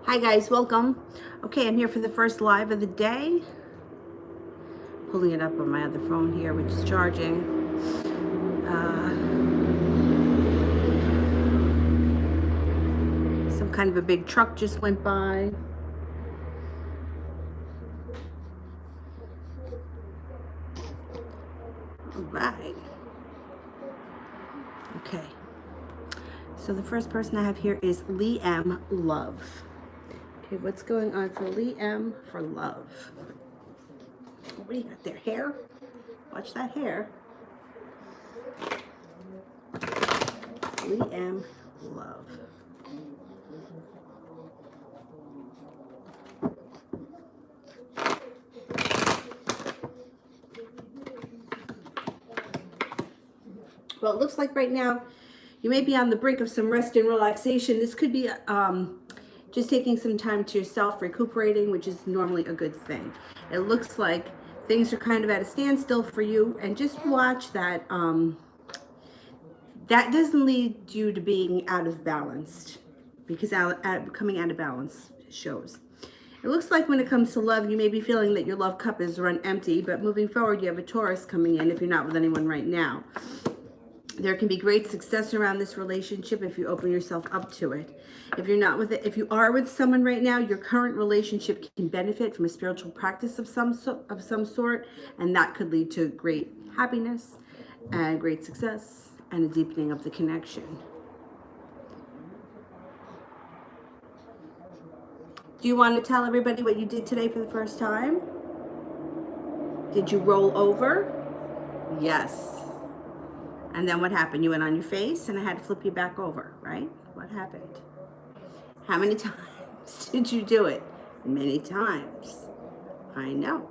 Hi guys, welcome. Okay, I'm here for the first live of the day. Pulling it up on my other phone here, which is charging. Some kind of a big truck just went by. All right. Okay. So the first person I have here is Lee M. Love. Okay, what's going on for Lee M. for love? What do you got there? Hair? Watch that hair. Lee M. Love. Well, it looks like right now you may be on the brink of some rest and relaxation. This could be just taking some time to yourself, recuperating, which is normally a good thing. It looks like things are kind of at a standstill for you, and just watch that. That doesn't lead you to being out of balance, because coming out of balance shows. It looks like when it comes to love, you may be feeling that your love cup is run empty, but moving forward, you have a Taurus coming in if you're not with anyone right now. There can be great success around this relationship if you open yourself up to it. If you're not with it, if you are with someone right now, your current relationship can benefit from a spiritual practice of some sort, and that could lead to great happiness and great success and a deepening of the connection. Do you want to tell everybody what you did today for the first time? Did you roll over? Yes. And then what happened? You went on your face and I had to flip you back over, right? What happened? How many times did you do it? Many times. I know.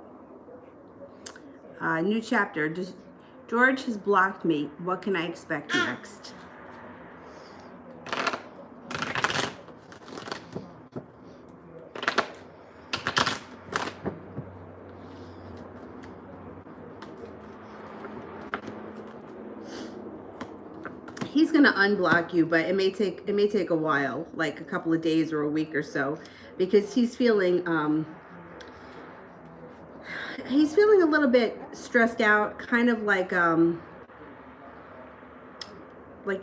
New chapter. George has blocked me. What can I expect next? He's gonna unblock you, but it may take a while, like a couple of days or a week or so, because he's feeling a little bit stressed out, kind of like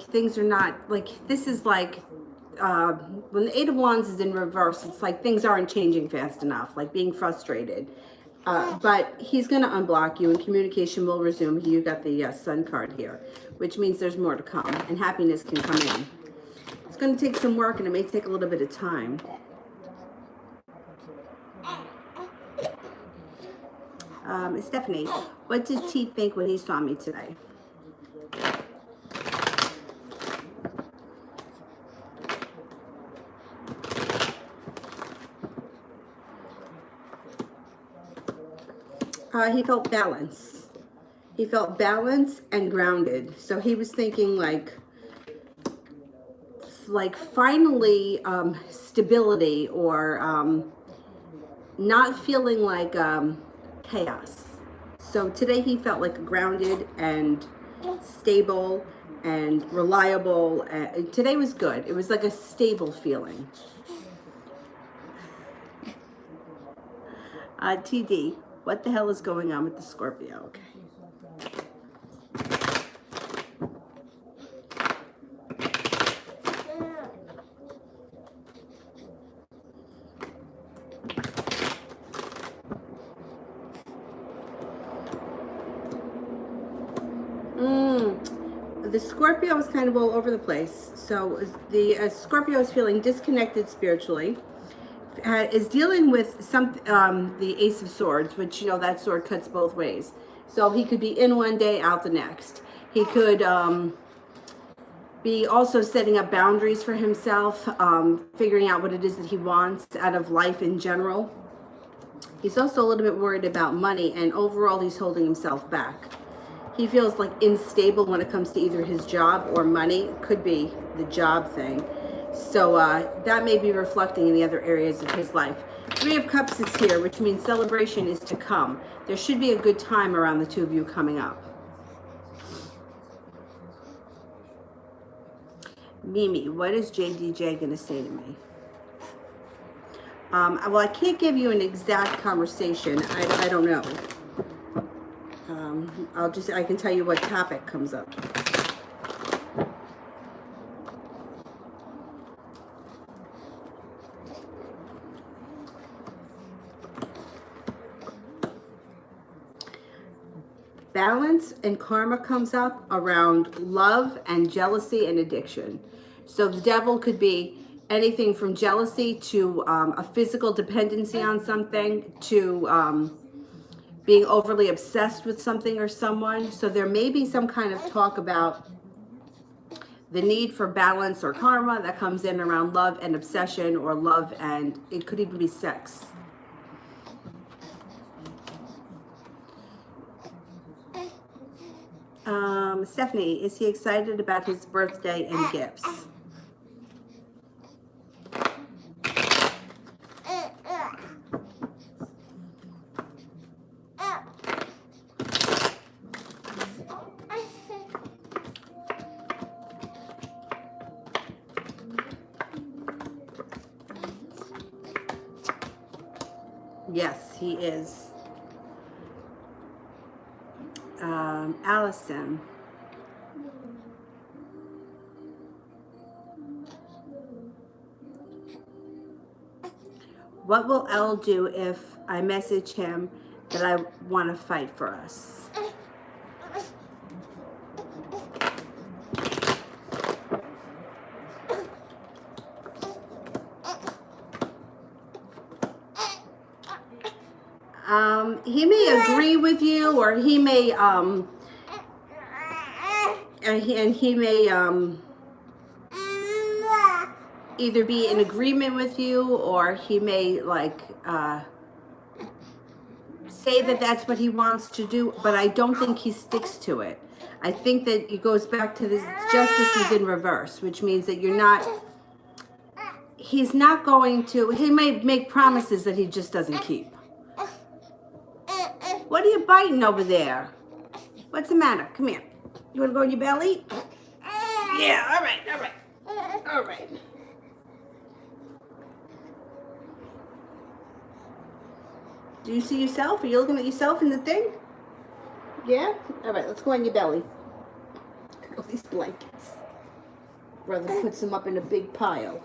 things are not like, this is like when the Eight of Wands is in reverse, it's like things aren't changing fast enough, like being frustrated. But he's going to unblock you and communication will resume. You got the Sun card here, which means there's more to come and happiness can come in. It's going to take some work and it may take a little bit of time. Stephanie, what did T think when he saw me today? He felt balance. He felt balanced and grounded. So he was thinking like finally stability, or not feeling like chaos. So today he felt like grounded and stable and reliable. Today was good. It was like a stable feeling. TD, what the hell is going on with the Scorpio? Okay. The Scorpio is kind of all over the place. So the Scorpio is feeling disconnected spiritually. Is dealing with the Ace of Swords, which, you know, that sword cuts both ways. So he could be in one day, out the next. He could be also setting up boundaries for himself, figuring out what it is that he wants out of life in general. He's also a little bit worried about money, and overall he's holding himself back. He feels like unstable when it comes to either his job or money. It could be the job thing. So that may be reflecting in the other areas of his life. Three of Cups is here, which means celebration is to come. There should be a good time around the two of you coming up. Mimi, what is JDJ going to say to me? Well, I can't give you an exact conversation. I don't know. I can tell you what topic comes up. Balance and karma comes up around love and jealousy and addiction. So the devil could be anything from jealousy to a physical dependency on something to being overly obsessed with something or someone. So there may be some kind of talk about the need for balance or karma that comes in around love and obsession, or love and it could even be sex. Stephanie, is he excited about his birthday and gifts? Yes, he is. Allison. What will Elle do if I message him that I want to fight for us? He may agree with you, or he may he may either be in agreement with you, or he may like say that that's what he wants to do, but I don't think he sticks to it. I think that it goes back to this justice is in reverse, which means that he's not going to, he may make promises that he just doesn't keep. What are you biting over there? What's the matter? Come here. You want to go in your belly? Yeah, all right. All right. Do you see yourself? Are you looking at yourself in the thing? Yeah? All right, let's go on your belly. All these blankets. Brother puts them up in a big pile.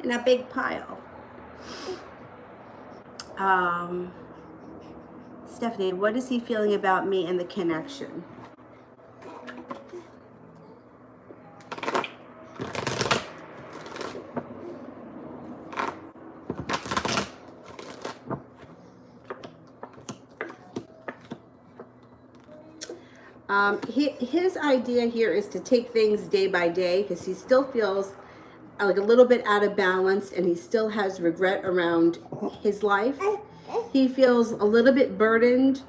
In a big pile. Stephanie, what is he feeling about me and the connection? His idea here is to take things day by day, because he still feels like a little bit out of balance, and he still has regret around his life. He feels a little bit burdened.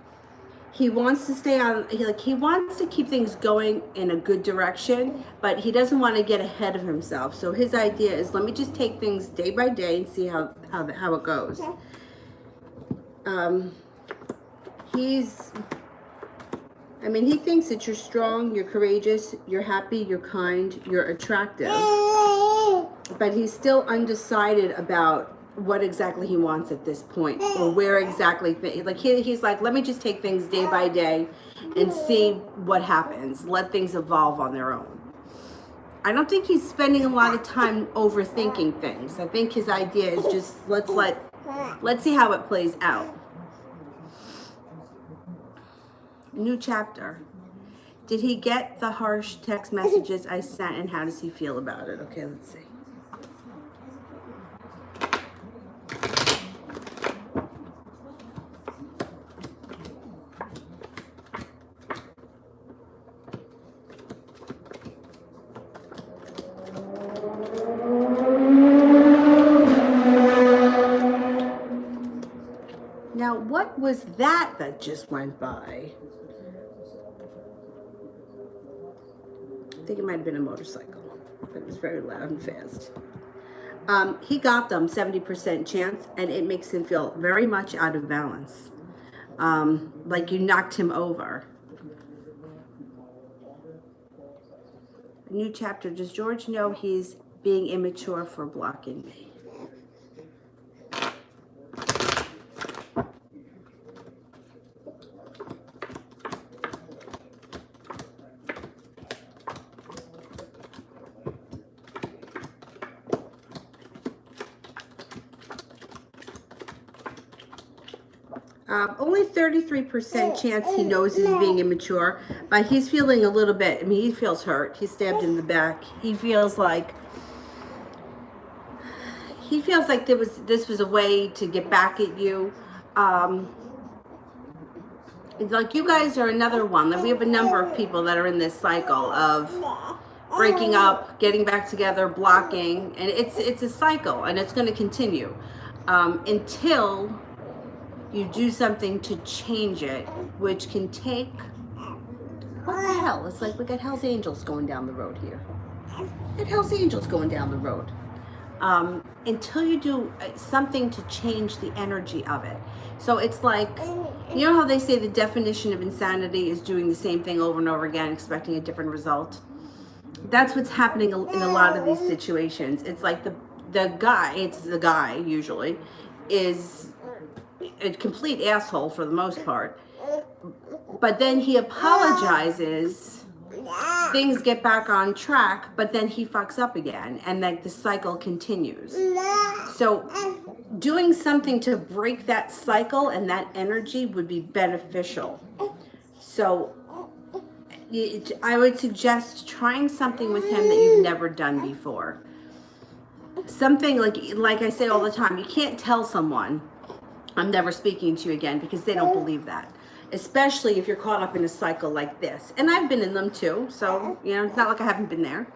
He wants to stay on, he wants to keep things going in a good direction, but he doesn't want to get ahead of himself. So his idea is, let me just take things day by day and see how it goes. He thinks that you're strong, you're courageous, you're happy, you're kind, you're attractive. But he's still undecided about what exactly he wants at this point, or where exactly. He's like, let me just take things day by day and see what happens. Let things evolve on their own. I don't think he's spending a lot of time overthinking things. I think his idea is just, let's see how it plays out. New chapter. Did he get the harsh text messages I sent, and how does he feel about it? Okay, let's see. Now, what was that just went by? I think it might have been a motorcycle, but it was very loud and fast. He got them 70% chance, and it makes him feel very much out of balance. Like you knocked him over. A new chapter. Does George know he's being immature for blocking me? Only 33% chance he knows he's being immature, but he's feeling a little bit, I mean, he feels hurt. He's stabbed in the back. He feels like this was a way to get back at you. Like you guys are another one. Like we have a number of people that are in this cycle of breaking up, getting back together, blocking, and it's a cycle, and it's going to continue until you do something to change it, which can take, what the hell? It's like we got Hell's Angels going down the road here. We got Hell's Angels going down the road. Until you do something to change the energy of it. So it's like, you know how they say the definition of insanity is doing the same thing over and over again, expecting a different result? That's what's happening in a lot of these situations. It's like the guy usually, is a complete asshole for the most part. But then he apologizes, things get back on track, but then he fucks up again, and like the cycle continues. So doing something to break that cycle and that energy would be beneficial. So I would suggest trying something with him that you've never done before. Something like I say all the time, you can't tell someone, I'm never speaking to you again, because they don't believe that. Especially if you're caught up in a cycle like this. And I've been in them too, so, you know, it's not like I haven't been there.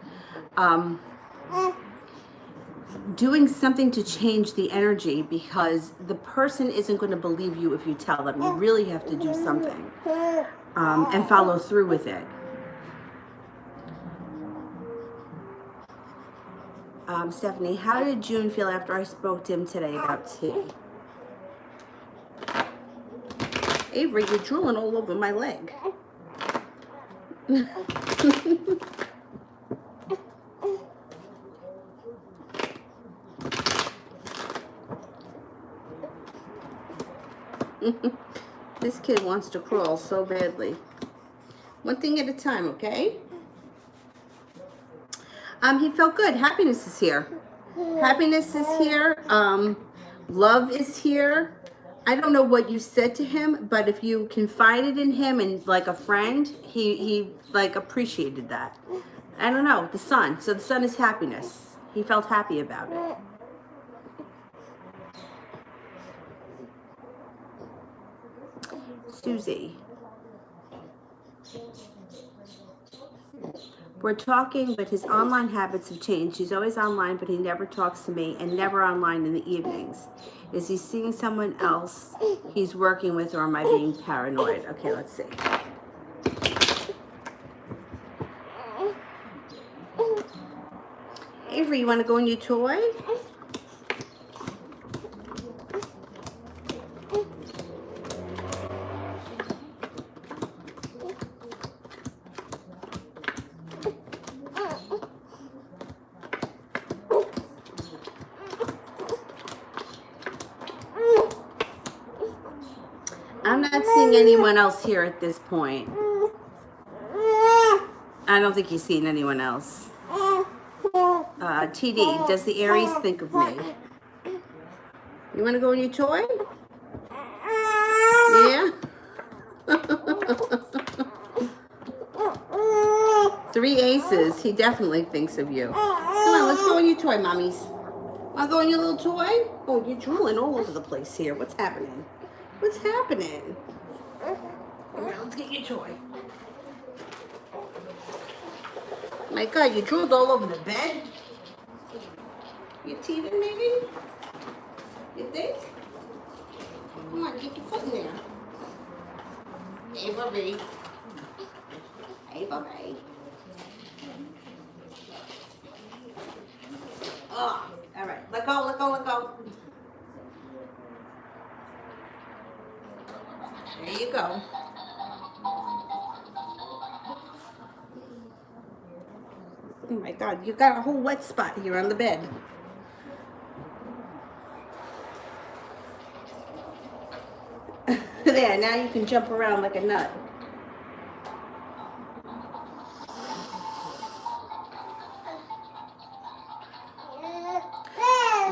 Doing something to change the energy, because the person isn't going to believe you if you tell them. You really have to do something and follow through with it. Stephanie, how did June feel after I spoke to him today about tea? Avery, you're drooling all over my leg. This kid wants to crawl so badly. One thing at a time, okay? He felt good. Happiness is here. Happiness is here. Love is here. I don't know what you said to him, but if you confided in him and like a friend, he like appreciated that. I don't know, the sun. So the sun is happiness. He felt happy about it. Susie. We're talking, but his online habits have changed. He's always online, but he never talks to me, and never online in the evenings. Is he seeing someone else he's working with, or am I being paranoid? Okay, let's see. Avery, you want to go in your toy? I'm not seeing anyone else here at this point. I don't think he's seen anyone else. TD, does the Aries think of me? You want to go in your toy? Yeah? 3 aces. He definitely thinks of you. Come on, let's go in your toy, mommies. Want to go in your little toy? Oh, you're drooling all over the place here. What's happening? What's happening? All right, let's get your toy. My God, you drooled all over the bed? You're teething, maybe? You think? Come on, get your foot in there. Hey, Bobby. Hey, Bobby. Oh, all right. Let go, let go, let go. There you go. Oh my God, you got a whole wet spot here on the bed. There, now you can jump around like a nut.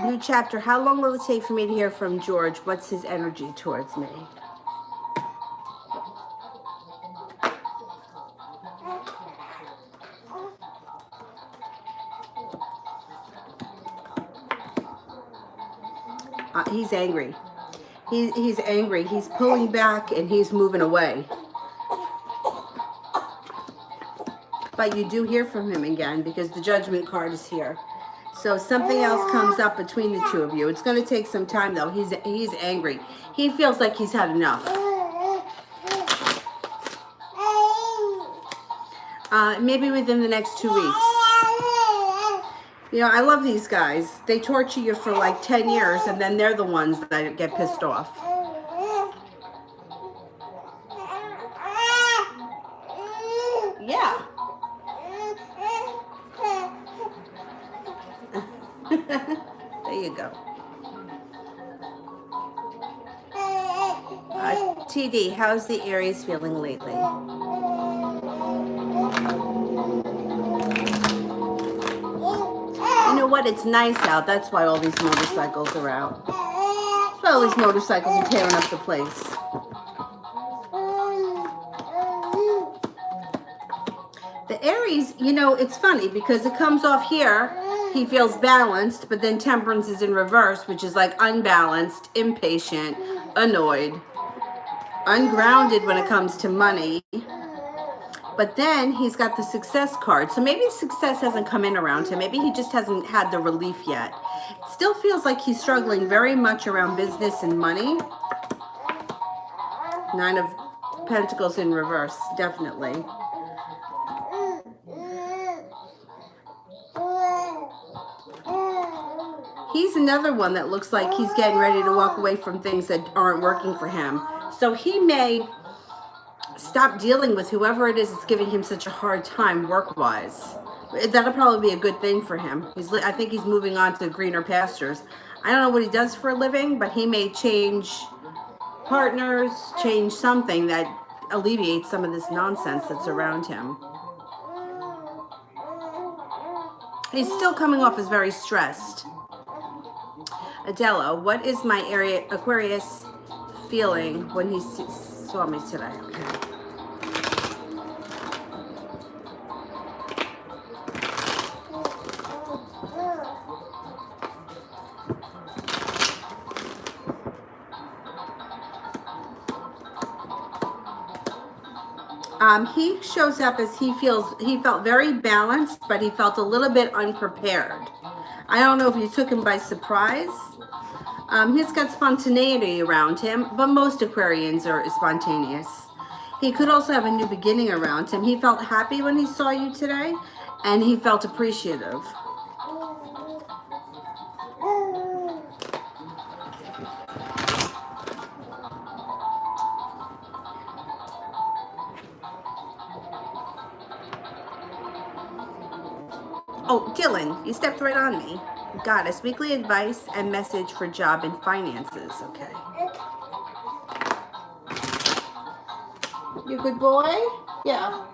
New chapter. How long will it take for me to hear from George? What's his energy towards me? He's angry. He's angry. He's pulling back and he's moving away. But you do hear from him again because the Judgment card is here. So something else comes up between the two of you. It's going to take some time though. He's angry. He feels like he's had enough. Maybe within the next 2 weeks. You know, I love these guys. They torture you for like 10 years and then they're the ones that get pissed off. Yeah. There you go. TD, how's the Aries feeling lately? You know what? It's nice out. That's why all these motorcycles are out. That's why all these motorcycles are tearing up the place. The Aries, you know, it's funny because it comes off here. He feels balanced, but then Temperance is in reverse, which is like unbalanced, impatient, annoyed, ungrounded when it comes to money. But then he's got the Success card. So maybe success hasn't come in around him. Maybe he just hasn't had the relief yet. It still feels like he's struggling very much around business and money. 9 of Pentacles in reverse, definitely. He's another one that looks like he's getting ready to walk away from things that aren't working for him. So he may stop dealing with whoever it is that's giving him such a hard time work-wise. That'll probably be a good thing for him. I think he's moving on to greener pastures. I don't know what he does for a living, but he may change partners, change something that alleviates some of this nonsense that's around him. He's still coming off as very stressed. Adela, what is my Aquarius feeling when he saw me today? Okay. He shows up as he felt very balanced, but he felt a little bit unprepared. I don't know if you took him by surprise. He's got spontaneity around him, but most Aquarians are spontaneous. He could also have a new beginning around him. He felt happy when he saw you today, and he felt appreciative. Oh, Dylan, you stepped right on me. Goddess, weekly advice and message for job and finances. Okay. You a good boy? Yeah.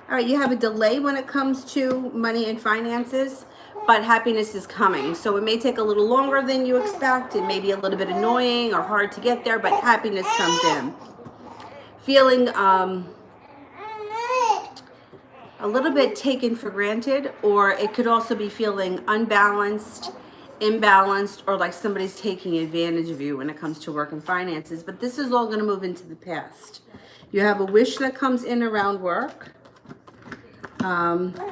All right, you have a delay when it comes to money and finances, but happiness is coming. So it may take a little longer than you expect. It may be a little bit annoying or hard to get there, but happiness comes in. Feeling a little bit taken for granted, or it could also be feeling unbalanced, imbalanced, or like somebody's taking advantage of you when it comes to work and finances. But this is all going to move into the past. You have a wish that comes in around work.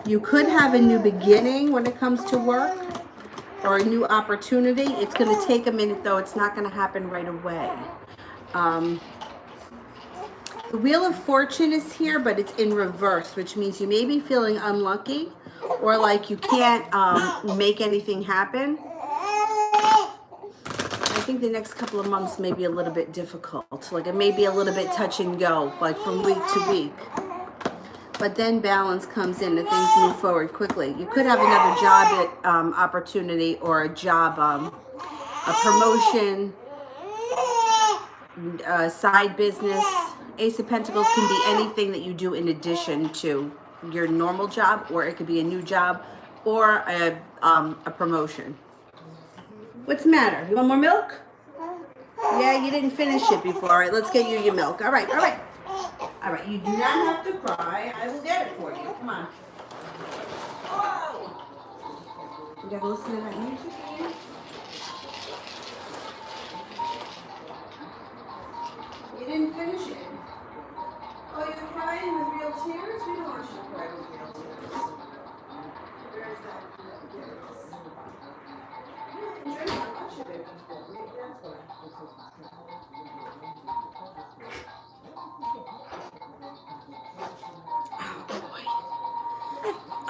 You could have a new beginning when it comes to work or a new opportunity. It's going to take a minute though. It's not going to happen right away. The Wheel of Fortune is here, but it's in reverse, which means you may be feeling unlucky or like you can't make anything happen. I think the next couple of months may be a little bit difficult. Like it may be a little bit touch and go, like from week to week. But then balance comes in and things move forward quickly. You could have another job opportunity or a job, a promotion, side business. Ace of Pentacles can be anything that you do in addition to your normal job, or it could be a new job or a promotion. What's the matter? You want more milk? Yeah, you didn't finish it before. All right, let's get you your milk. All right, all right. All right, you do not have to cry. I will get it for you. Come on. Whoa! You gotta listen to that music again. You didn't finish it. Oh, you're crying with real tears? We don't want you to cry with real tears. Where is that? There it is. Yeah, enjoy so much of it. Maybe that's why.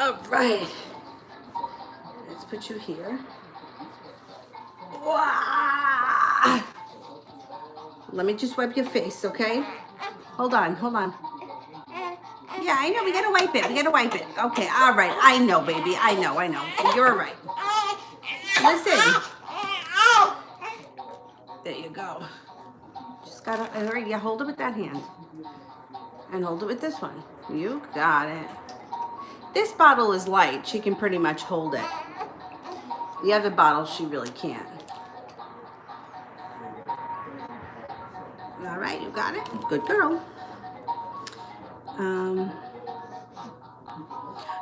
All right. Let's put you here. Wow. Let me just wipe your face, okay? Hold on, hold on. Yeah, I know. We gotta wipe it. We gotta wipe it. Okay, all right. I know, baby. I know. You're right. Listen. There you go. Just gotta, all right, yeah, hold it with that hand. And hold it with this one. You got it. This bottle is light. She can pretty much hold it. The other bottle, she really can't. All right, you got it. Good girl.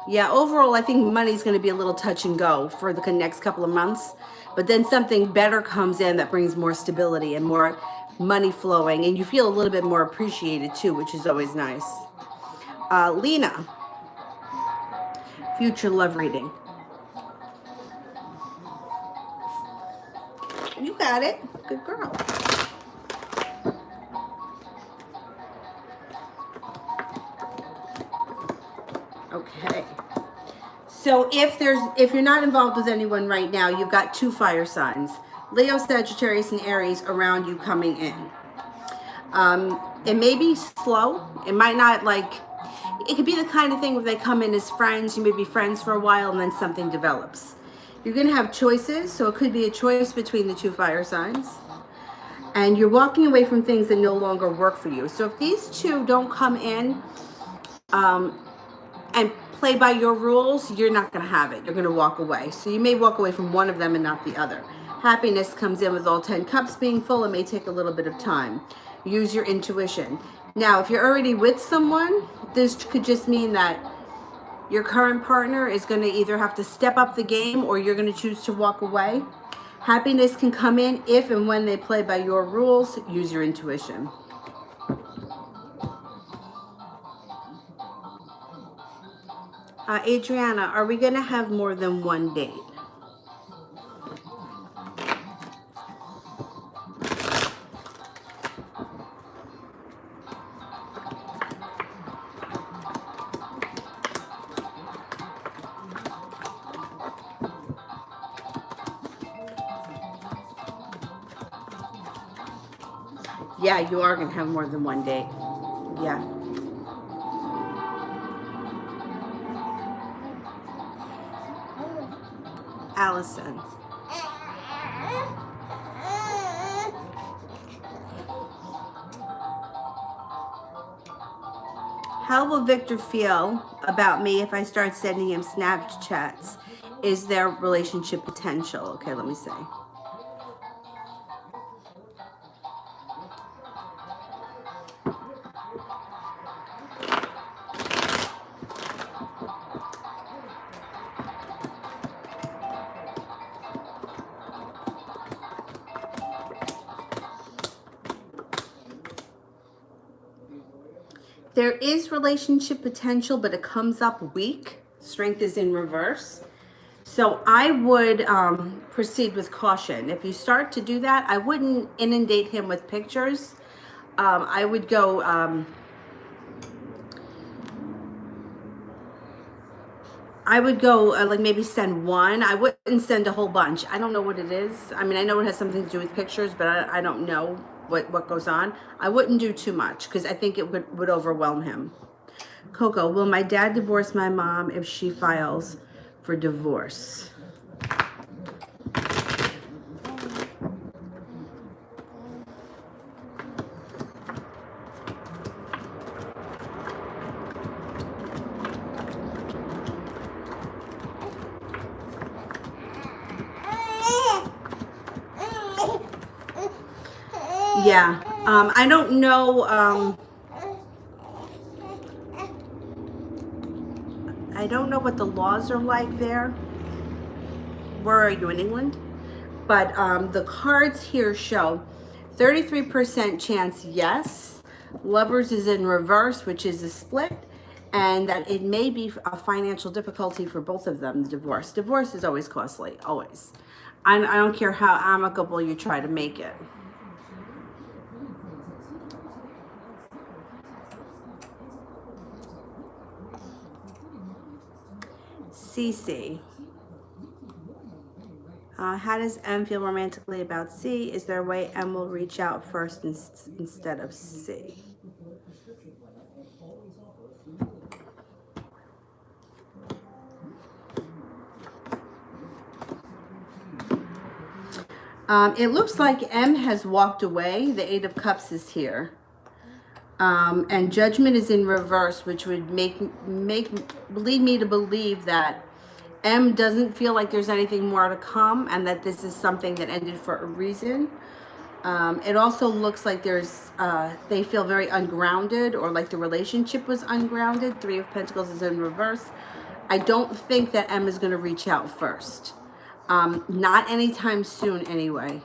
Yeah, overall, I think money's going to be a little touch and go for the next couple of months. But then something better comes in that brings more stability and more money flowing. And you feel a little bit more appreciated, too, which is always nice. Lena, future love reading. You got it. Good girl. Okay. So if you're not involved with anyone right now, you've got 2 fire signs, Leo, Sagittarius, and Aries around you coming in. It may be slow. It might not it could be the kind of thing where they come in as friends. You may be friends for a while and then something develops. You're going to have choices. So it could be a choice between the 2 fire signs. And you're walking away from things that no longer work for you. So if these 2 don't come in, and play by your rules, you're not going to have it. You're going to walk away. So you may walk away from one of them and not the other. Happiness comes in with all 10 cups being full. It may take a little bit of time. Use your intuition. Now, if you're already with someone, this could just mean that your current partner is going to either have to step up the game or you're going to choose to walk away. Happiness can come in if and when they play by your rules. Use your intuition. Adriana, are we going to have more than one date? Yeah, you are going to have more than one date. Yeah. Allison. How will Victor feel about me if I start sending him Snapchats? Is there relationship potential? Okay, let me see. There is relationship potential, but it comes up weak. Strength is in reverse. So I would proceed with caution. If you start to do that, I wouldn't inundate him with pictures. I would go... like maybe send one. I wouldn't send a whole bunch. I don't know what it is. I mean, I know it has something to do with pictures, but I don't know what goes on. I wouldn't do too much because I think it would overwhelm him. Coco, will my dad divorce my mom if she files for divorce? Yeah, I don't know. I don't know what the laws are like there. Where are you, in England? But the cards here show 33% chance yes. Lovers is in reverse, which is a split, and that it may be a financial difficulty for both of them, the divorce. Divorce is always costly, always. I don't care how amicable you try to make it. CC. How does M feel romantically about C? Is there a way M will reach out first instead of C? It looks like M has walked away. The Eight of Cups is here. And Judgment is in reverse, which would lead me to believe that M doesn't feel like there's anything more to come, and that this is something that ended for a reason. It also looks like they feel very ungrounded, or like the relationship was ungrounded. Three of Pentacles is in reverse. I don't think that M is going to reach out first. Not anytime soon anyway.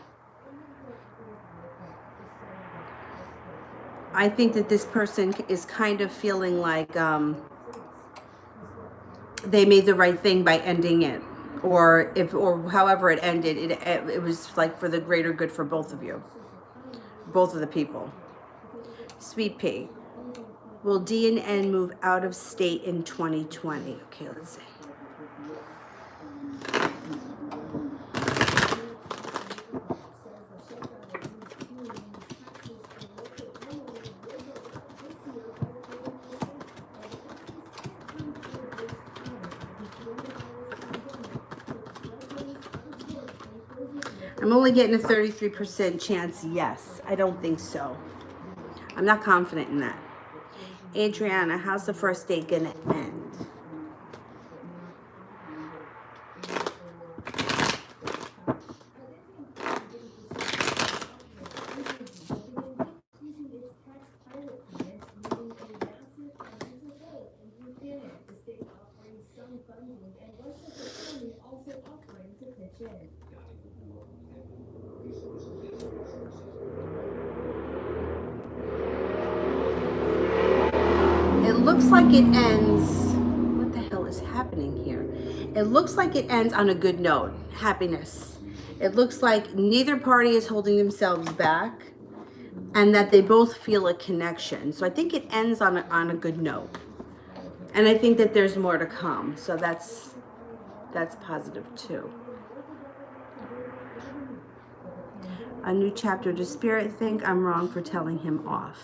I think that this person is kind of feeling like they made the right thing by ending it, or however it ended, it was like for the greater good for both of you, both of the people. Sweet Pea. Will D and N move out of state in 2020? Okay, let's see. I'm only getting a 33% chance yes. I don't think so. I'm not confident in that. Adriana, how's the first date gonna end? It looks like it ends. What the hell is happening here? It looks like it ends on a good note. Happiness. It looks like neither party is holding themselves back, and that they both feel a connection. So I think it ends on a good note. And I think that there's more to come. So that's positive too. A new chapter. Does Spirit think I'm wrong for telling him off?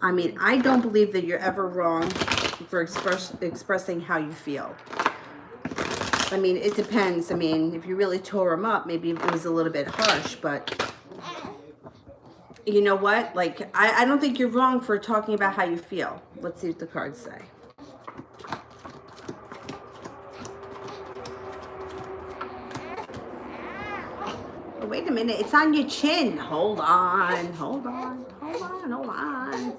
I mean, I don't believe that you're ever wrong for expressing how you feel. I mean, it depends. I mean, if you really tore him up, maybe it was a little bit harsh, but you know what? Like, I don't think you're wrong for talking about how you feel. Let's see what the cards say. Oh, wait a minute. It's on your chin. Hold on. Hold on. Hold on. Hold on.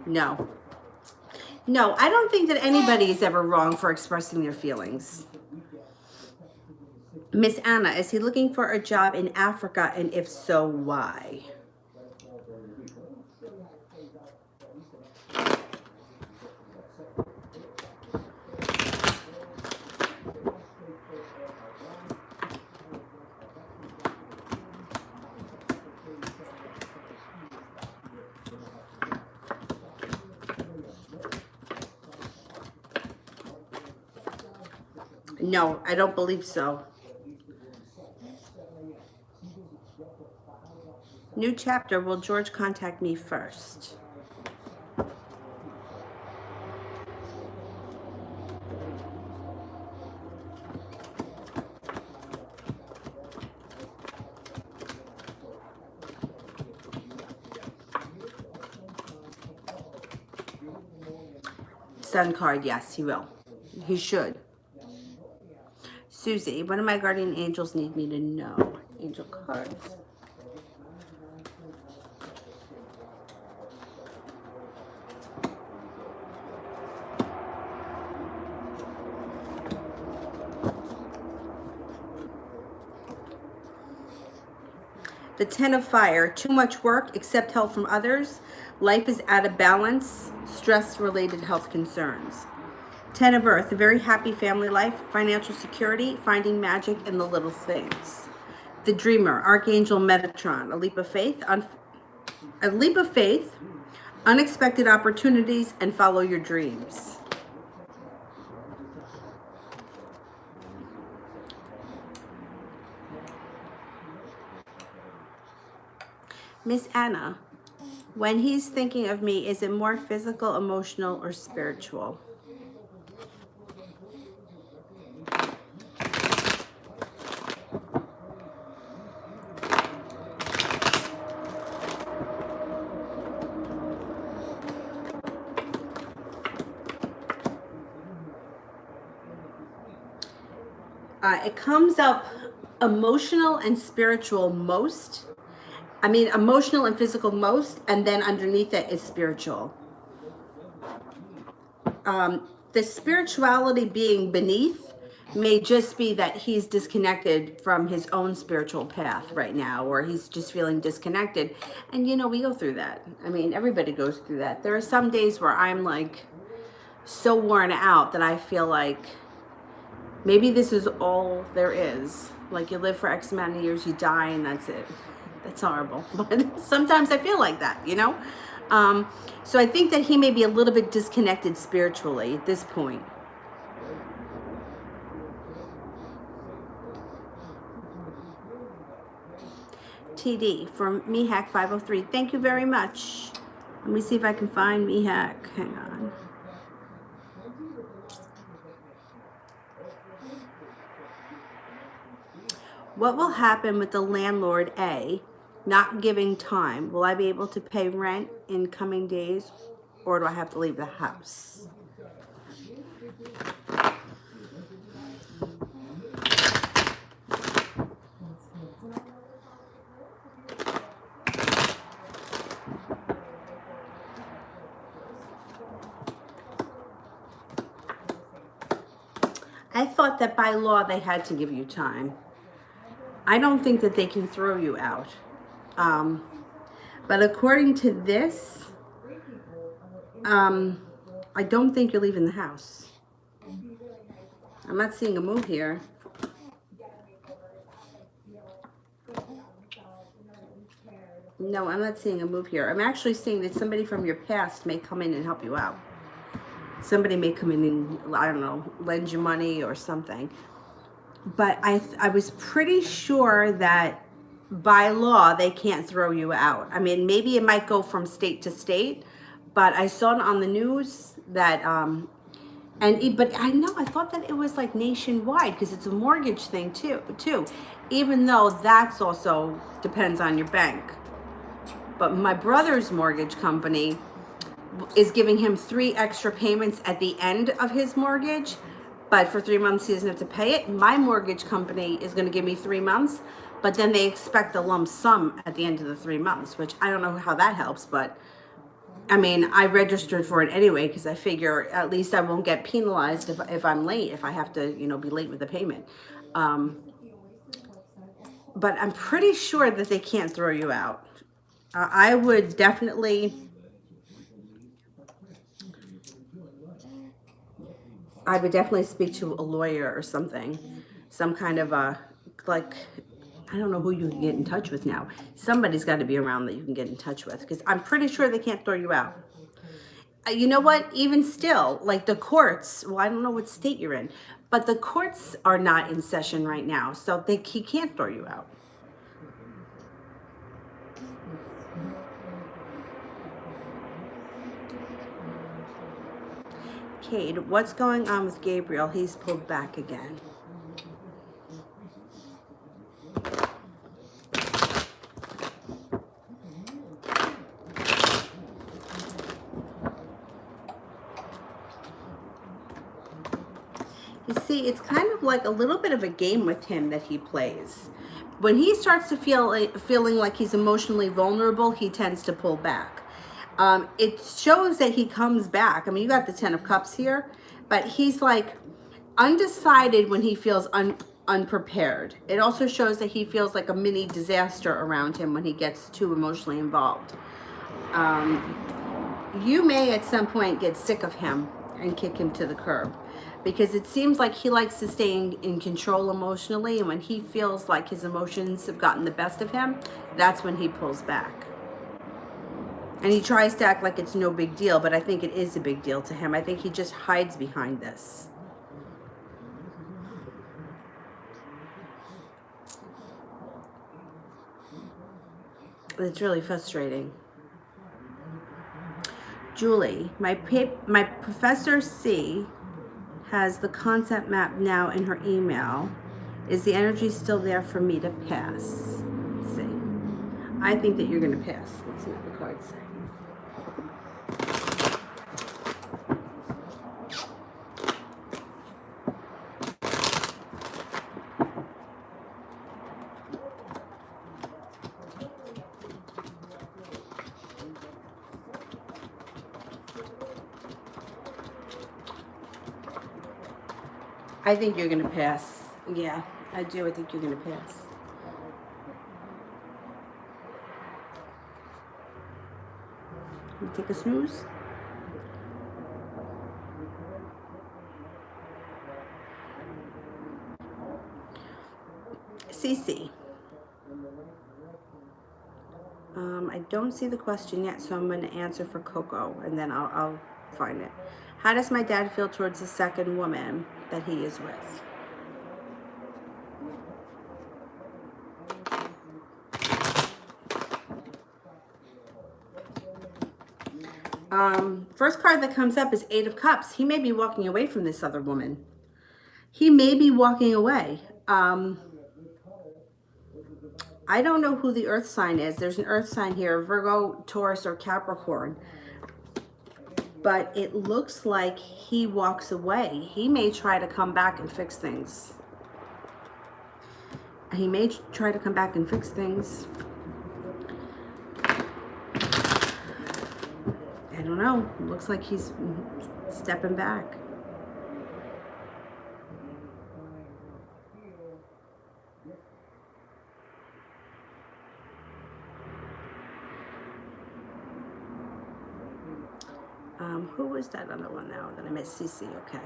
No. No, I don't think that anybody is ever wrong for expressing their feelings. Miss Anna, is he looking for a job in Africa? And if so, why? No, I don't believe so. New chapter. Will George contact me first? Sun card. Yes, he will. He should. Susie, what do my guardian angels need me to know? Angel cards. The Ten of Fire, too much work, accept help from others. Life is out of balance, stress-related health concerns. Ten of Earth, a very happy family life, financial security, finding magic in the little things. The Dreamer, Archangel Metatron, a leap of faith, unexpected opportunities, and follow your dreams. Miss Anna, when he's thinking of me, is it more physical, emotional, or spiritual? It comes up emotional and spiritual most. I mean, emotional and physical most, and then underneath it is spiritual. The spirituality being beneath may just be that he's disconnected from his own spiritual path right now, or he's just feeling disconnected. And, you know, we go through that. I mean, everybody goes through that. There are some days where I'm like so worn out that I feel like maybe this is all there is. Like, you live for X amount of years, you die, and that's it. That's horrible. But sometimes I feel like that, you know? So I think that he may be a little bit disconnected spiritually at this point. TD from Mihak 503. Thank you very much. Let me see if I can find Mihak. Hang on. What will happen with the landlord A not giving time? Will I be able to pay rent in coming days, or do I have to leave the house? I thought that by law they had to give you time. I don't think that they can throw you out. But according to this, I don't think you're leaving the house. I'm not seeing a move here. No, I'm not seeing a move here. I'm actually seeing that somebody from your past may come in and help you out. Somebody may come in and, I don't know, lend you money or something. But I was pretty sure that by law, they can't throw you out. I mean, maybe it might go from state to state, but I saw it on the news that, but I thought that it was like nationwide because it's a mortgage thing too, even though that's also depends on your bank. But my brother's mortgage company is giving him 3 extra payments at the end of his mortgage, but for 3 months he doesn't have to pay it. My mortgage company is going to give me 3 months, but then they expect a lump sum at the end of the 3 months, which I don't know how that helps, but I mean, I registered for it anyway because I figure at least I won't get penalized if I'm late, if I have to, you know, be late with the payment. But I'm pretty sure that they can't throw you out. I would definitely speak to a lawyer or something, some kind of like, I don't know who you can get in touch with now. Somebody's got to be around that you can get in touch with, because I'm pretty sure they can't throw you out. You know what? Even still, like the courts, well, I don't know what state you're in, but the courts are not in session right now, so he can't throw you out. Cade, what's going on with Gabriel? He's pulled back again. You see, it's kind of like a little bit of a game with him that he plays. When he starts to feeling like he's emotionally vulnerable, he tends to pull back. It shows that he comes back. I mean, you got the Ten of Cups here, but he's like undecided when he feels unprepared. It also shows that he feels like a mini disaster around him when he gets too emotionally involved. You may at some point get sick of him and kick him to the curb, because it seems like he likes to stay in control emotionally, and when he feels like his emotions have gotten the best of him, that's when he pulls back. And he tries to act like it's no big deal, but I think it is a big deal to him. I think he just hides behind this. It's really frustrating. Julie, my Professor C has the concept map now in her email. Is the energy still there for me to pass? Let's see. I think that you're going to pass. Let's see what the cards say. I think you're going to pass. Yeah, I do. I think you're going to pass. You take a snooze. Cece. I don't see the question yet, so I'm going to answer for Coco, and then I'll find it. How does my dad feel towards the second woman that he is with? First card that comes up is Eight of Cups. He may be walking away from this other woman. He may be walking away. I don't know who the earth sign is. There's an earth sign here, Virgo, Taurus, or Capricorn. But it looks like he walks away. He may try to come back and fix things. He may try to come back and fix things. I don't know. It looks like he's stepping back. Who was that other one now that I missed? CC, okay.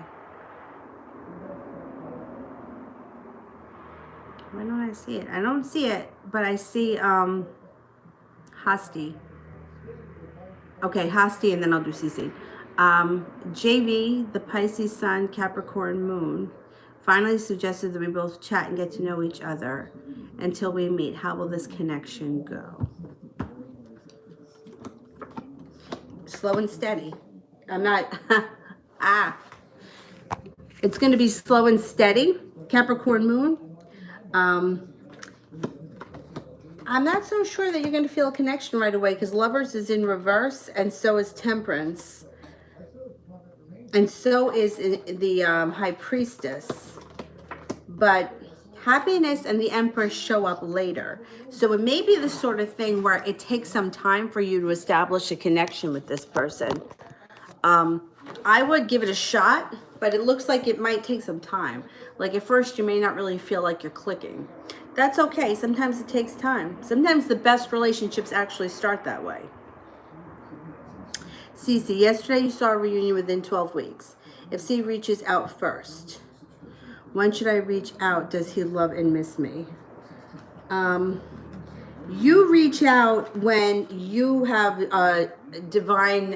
Why don't I see it? I don't see it, but I see Hasti. Okay, Hasti, and then I'll do CC. JV, the Pisces Sun, Capricorn Moon, finally suggested that we both chat and get to know each other until we meet. How will this connection go? Slow and steady. I'm not, It's going to be slow and steady, Capricorn Moon. I'm not so sure that you're going to feel a connection right away, because Lovers is in reverse, and so is Temperance. And so is the High Priestess. But Happiness and the Empress show up later. So it may be the sort of thing where it takes some time for you to establish a connection with this person. I would give it a shot, but it looks like it might take some time. Like at first you may not really feel like you're clicking. That's okay. Sometimes it takes time. Sometimes the best relationships actually start that way. Cece, yesterday you saw a reunion within 12 weeks. If C reaches out first, when should I reach out? Does he love and miss me? You reach out when you have divine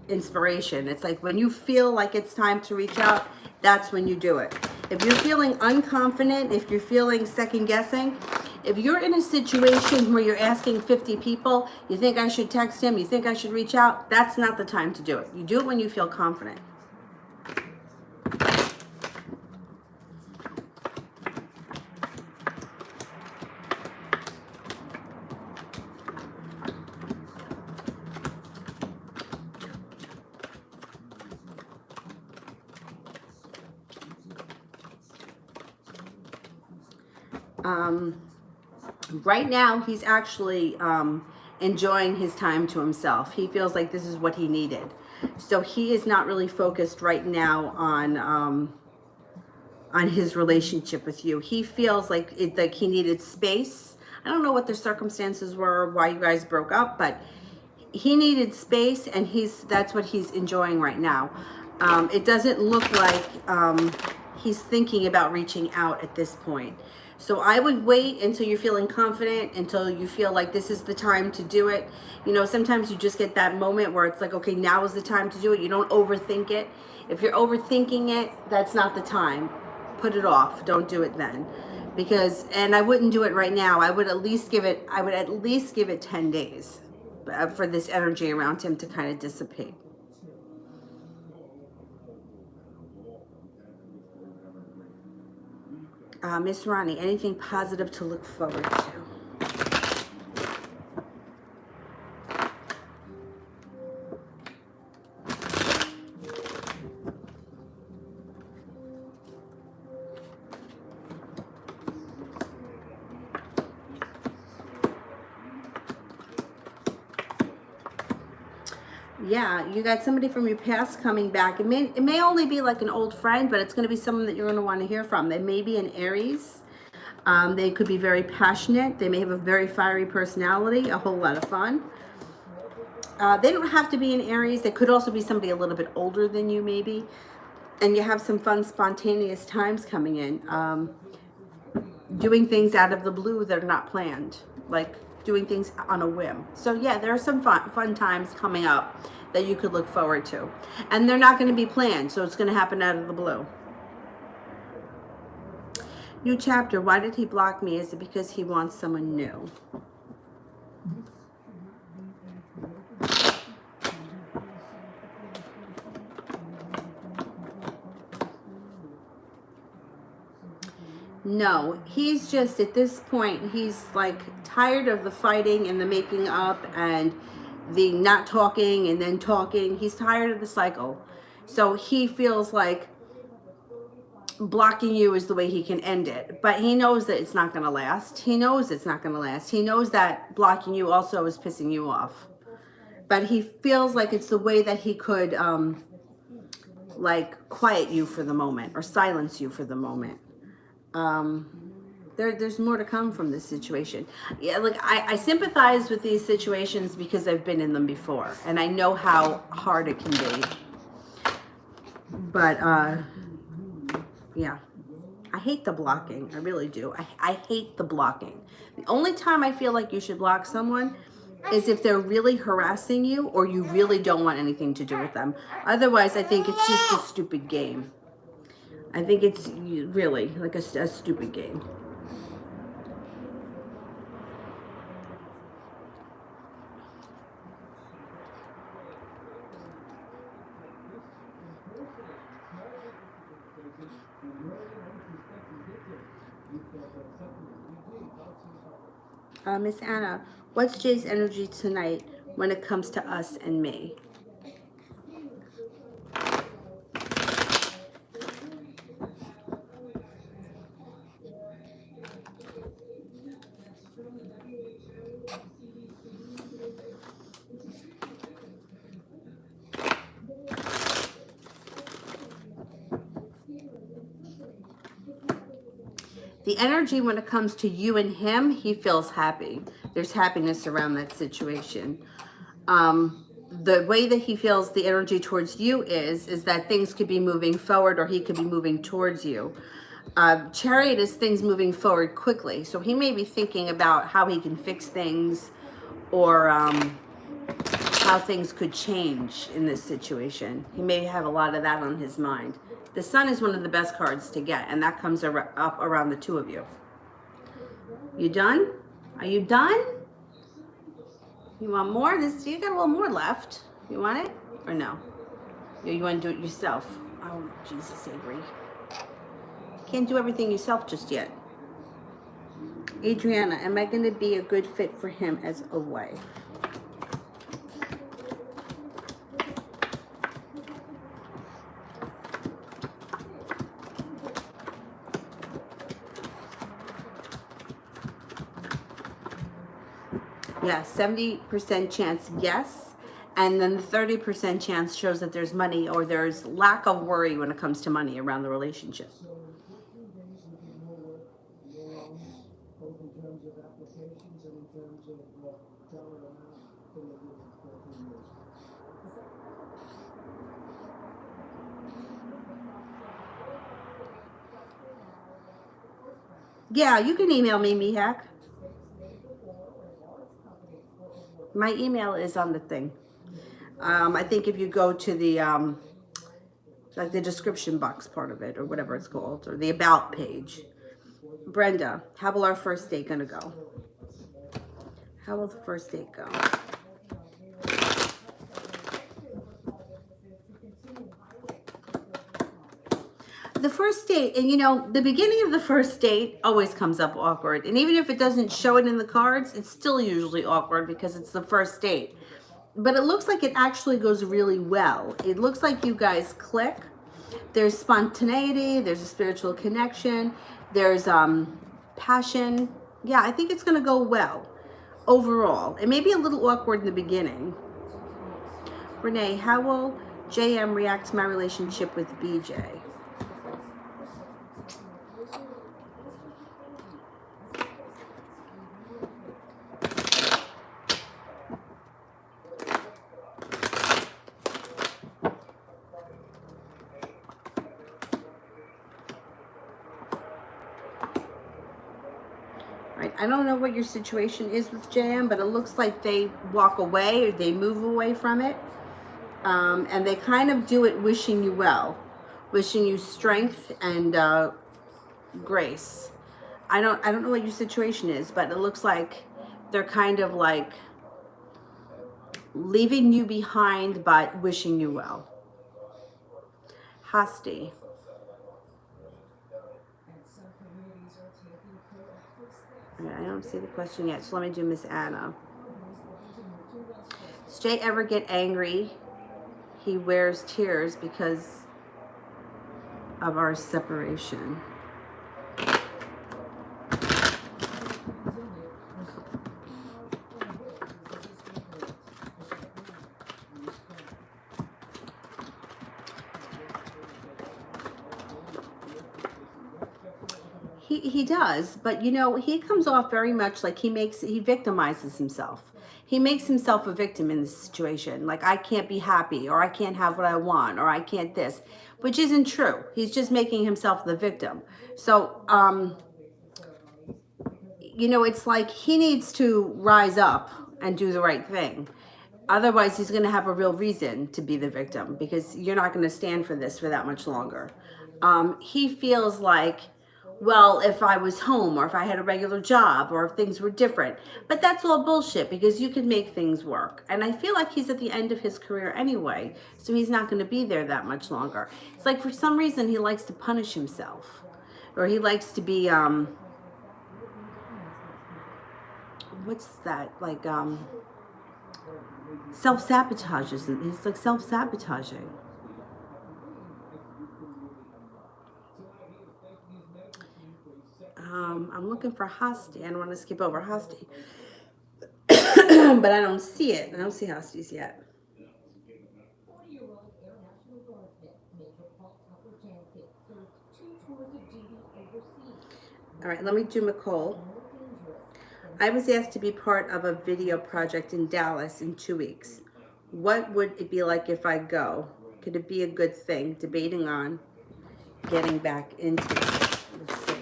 inspiration. It's like when you feel like it's time to reach out, that's when you do it. If you're feeling unconfident, if you're feeling second guessing, if you're in a situation where you're asking 50 people, you think I should text him, you think I should reach out, that's not the time to do it. You do it when you feel confident. Right now, he's actually enjoying his time to himself. He feels like this is what he needed. So he is not really focused right now on his relationship with you. He feels like like he needed space. I don't know what the circumstances were, why you guys broke up, but he needed space, and that's what he's enjoying right now. It doesn't look like he's thinking about reaching out at this point. So I would wait until you're feeling confident, until you feel like this is the time to do it. You know, sometimes you just get that moment where it's like, okay, now is the time to do it. You don't overthink it. If you're overthinking it, that's not the time. Put it off. Don't do it then. Because, and I wouldn't do it right now. I would at least give it 10 days for this energy around him to kind of dissipate. Miss Ronnie, anything positive to look forward to? Yeah, you got somebody from your past coming back. It may only be like an old friend, but it's going to be someone that you're going to want to hear from. They may be an Aries. They could be very passionate. They may have a very fiery personality, a whole lot of fun. They don't have to be an Aries. They could also be somebody a little bit older than you, maybe. And you have some fun, spontaneous times coming in. Doing things out of the blue that are not planned, like doing things on a whim. So yeah, there are some fun times coming up that you could look forward to. And they're not going to be planned, so it's going to happen out of the blue. New chapter. Why did he block me? Is it because he wants someone new? No, he's just, at this point, he's like tired of the fighting and the making up and the not talking and then talking. He's tired of the cycle. So he feels like blocking you is the way he can end it. But he knows that it's not going to last. He knows it's not going to last. He knows that blocking you also is pissing you off. But he feels like it's the way that he could like quiet you for the moment or silence you for the moment. There's more to come from this situation. Yeah, like I sympathize with these situations because I've been in them before and I know how hard it can be. But yeah, I hate the blocking. I really do. I hate the blocking. The only time I feel like you should block someone is if they're really harassing you or you really don't want anything to do with them. Otherwise, I think it's just a stupid game. I think it's really like a stupid game. Miss Anna, what's Jay's energy tonight when it comes to us and me? The energy when it comes to you and him, he feels happy. There's happiness around that situation. The way that he feels the energy towards you is that things could be moving forward or he could be moving towards you. Chariot is things moving forward quickly. So he may be thinking about how he can fix things or how things could change in this situation. He may have a lot of that on his mind. The Sun is one of the best cards to get, and that comes up around the two of you. You done? Are you done? You want more? You got a little more left. You want it or no? You want to do it yourself? Oh, Jesus, Avery. Can't do everything yourself just yet. Adriana, am I going to be a good fit for him as a wife? Yeah, 70% chance yes. And then the 30% chance shows that there's money or there's lack of worry when it comes to money around the relationship. Yeah, you can email me, Mihak. My email is on the thing. I think if you go to the like the description box part of it or whatever it's called, or the about page. Brenda, how will our first date gonna go? How will the first date go? The first date, and you know, the beginning of the first date always comes up awkward. And even if it doesn't show it in the cards, it's still usually awkward because it's the first date. But it looks like it actually goes really well. It looks like you guys click. There's spontaneity, there's a spiritual connection, there's passion. Yeah, I think it's gonna go well overall. It may be a little awkward in the beginning. Renee, how will JM react to my relationship with BJ? I don't know what your situation is with JM, but it looks like they walk away or they move away from it. And they kind of do it wishing you well, wishing you strength and grace. I don't know what your situation is, but it looks like they're kind of like leaving you behind but wishing you well. Hasti. I don't see the question yet, so let me do Miss Anna. Does Jay ever get angry? He wears tears because of our separation. He does, but you know, he comes off very much like he victimizes himself. He makes himself a victim in this situation. Like, I can't be happy, or I can't have what I want, or I can't this, which isn't true. He's just making himself the victim. So, you know, it's like he needs to rise up and do the right thing. Otherwise, he's going to have a real reason to be the victim because you're not going to stand for this for that much longer. He feels like, well, if I was home or if I had a regular job or if things were different. But that's all bullshit because you can make things work. And I feel like he's at the end of his career anyway, so he's not going to be there that much longer. It's like for some reason he likes to punish himself, or he likes to be, what's that, like, self-sabotages. He's like self-sabotaging. I'm looking for Hasti. I don't want to skip over Hasti. But I don't see it. I don't see Hastis yet. All right, let me do McCall. I was asked to be part of a video project in Dallas in 2 weeks. What would it be like if I go? Could it be a good thing? Debating on getting back into it. Let's see.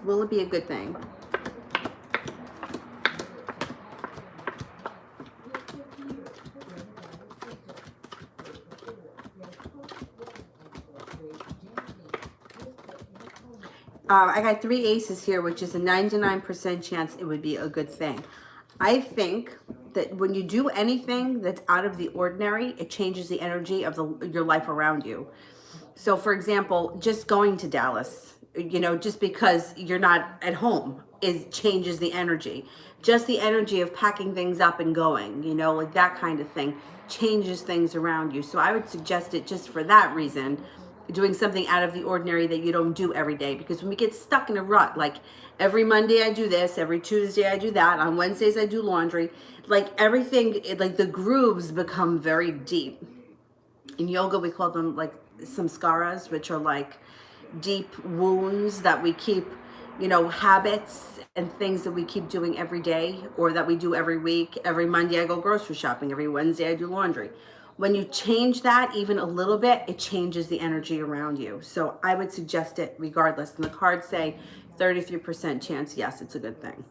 Will it be a good thing? I got 3 aces here, which is a 99% chance it would be a good thing. I think that when you do anything that's out of the ordinary, it changes the energy of your life around you. So, for example, just going to Dallas, you know, just because you're not at home changes the energy. Just the energy of packing things up and going, you know, like that kind of thing changes things around you. So I would suggest it just for that reason. doing something out of the ordinary that you don't do every day. Because when we get stuck in a rut, like every Monday I do this, every Tuesday I do that, on Wednesdays I do laundry, like everything, like the grooves become very deep. In yoga, we call them like samskaras, which are like deep wounds that we keep, you know, habits and things that we keep doing every day or that we do every week. Every Monday I go grocery shopping. Every Wednesday I do laundry. When you change that even a little bit, it changes the energy around you. So I would suggest it regardless. And the cards say 33% chance, yes, it's a good thing.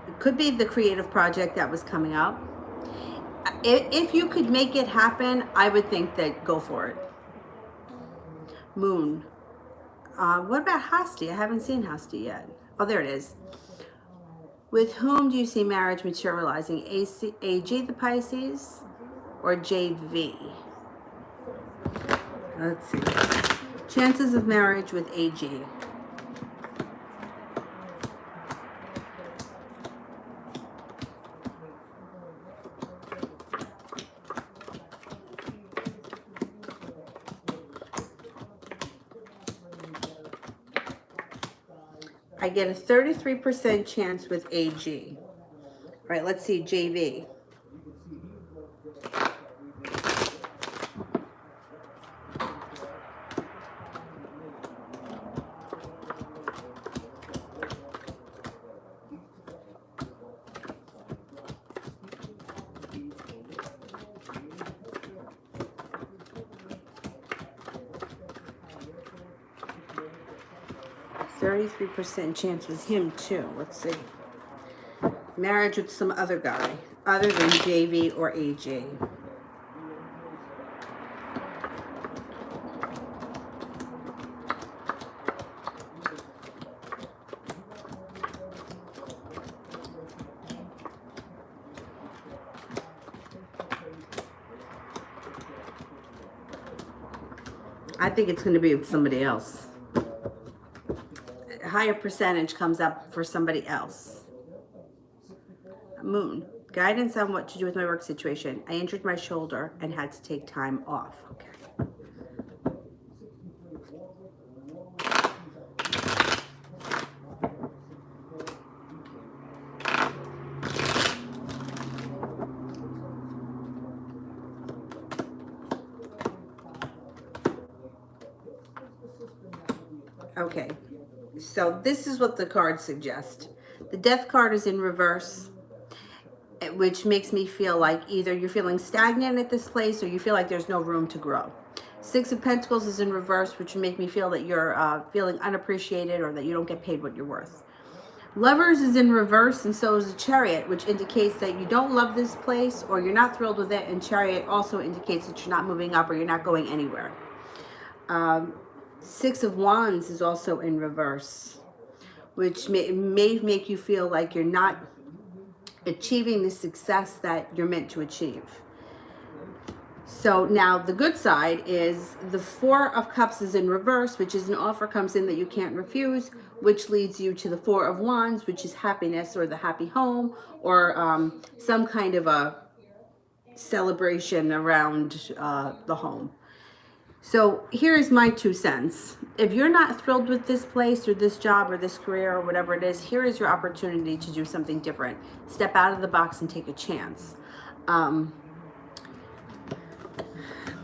It could be the creative project that was coming up. If you could make it happen, I would think that go for it. Moon. What about Hasti? I haven't seen Hasti yet. Oh, there it is. With whom do you see marriage materializing? AG, the Pisces, or JV? Let's see. Chances of marriage with AG. I get a 33% chance with AG. All right, let's see, JV. %, chance with him too. Let's see. Marriage with some other guy other than JV or AG. I think it's going to be with somebody else. A higher percentage comes up for somebody else. Moon. Guidance on what to do with my work situation. I injured my shoulder and had to take time off. Okay. Okay, so this is what the cards suggest. The Death card is in reverse, which makes me feel like either you're feeling stagnant at this place or you feel like there's no room to grow. Six of Pentacles is in reverse, which would make me feel that you're feeling unappreciated or that you don't get paid what you're worth. Lovers is in reverse, and so is the Chariot, which indicates that you don't love this place or you're not thrilled with it, and Chariot also indicates that you're not moving up or you're not going anywhere. Six of Wands is also in reverse, which may make you feel like you're not achieving the success that you're meant to achieve. So now the good side is the Four of Cups is in reverse, which is an offer comes in that you can't refuse, which leads you to the Four of Wands, which is happiness or the happy home or some kind of a celebration around the home. So here's my 2 cents. If you're not thrilled with this place or this job or this career or whatever it is, here is your opportunity to do something different. Step out of the box and take a chance. I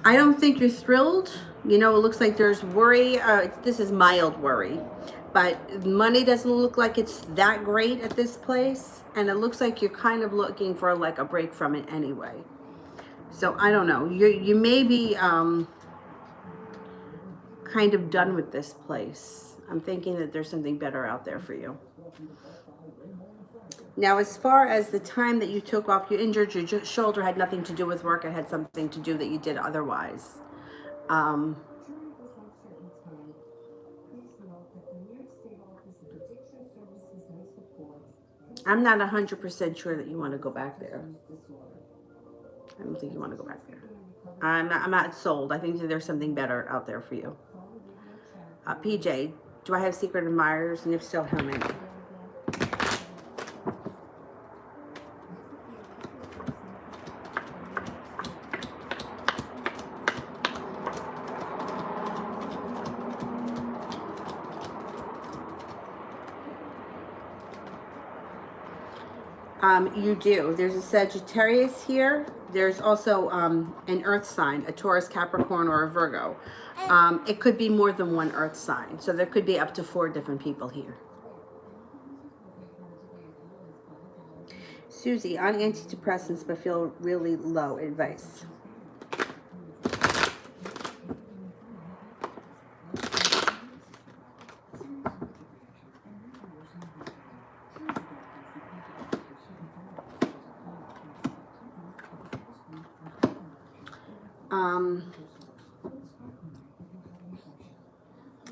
don't think you're thrilled. You know, it looks like there's worry. This is mild worry. But money doesn't look like it's that great at this place. And it looks like you're kind of looking for like a break from it anyway. So I don't know. You may be... kind of done with this place. I'm thinking that there's something better out there for you. Now, as far as the time that you took off, you injured your shoulder, had nothing to do with work. It had something to do that you did otherwise. I'm not 100% sure that you want to go back there. I don't think you want to go back there. I'm not sold. I think that there's something better out there for you. PJ, do I have secret admirers? And if so, how many? You do. There's a Sagittarius here. There's also an earth sign, a Taurus, Capricorn, or a Virgo. It could be more than one earth sign. So there could be up to 4 different people here. Susie, on antidepressants but feel really low. Advice.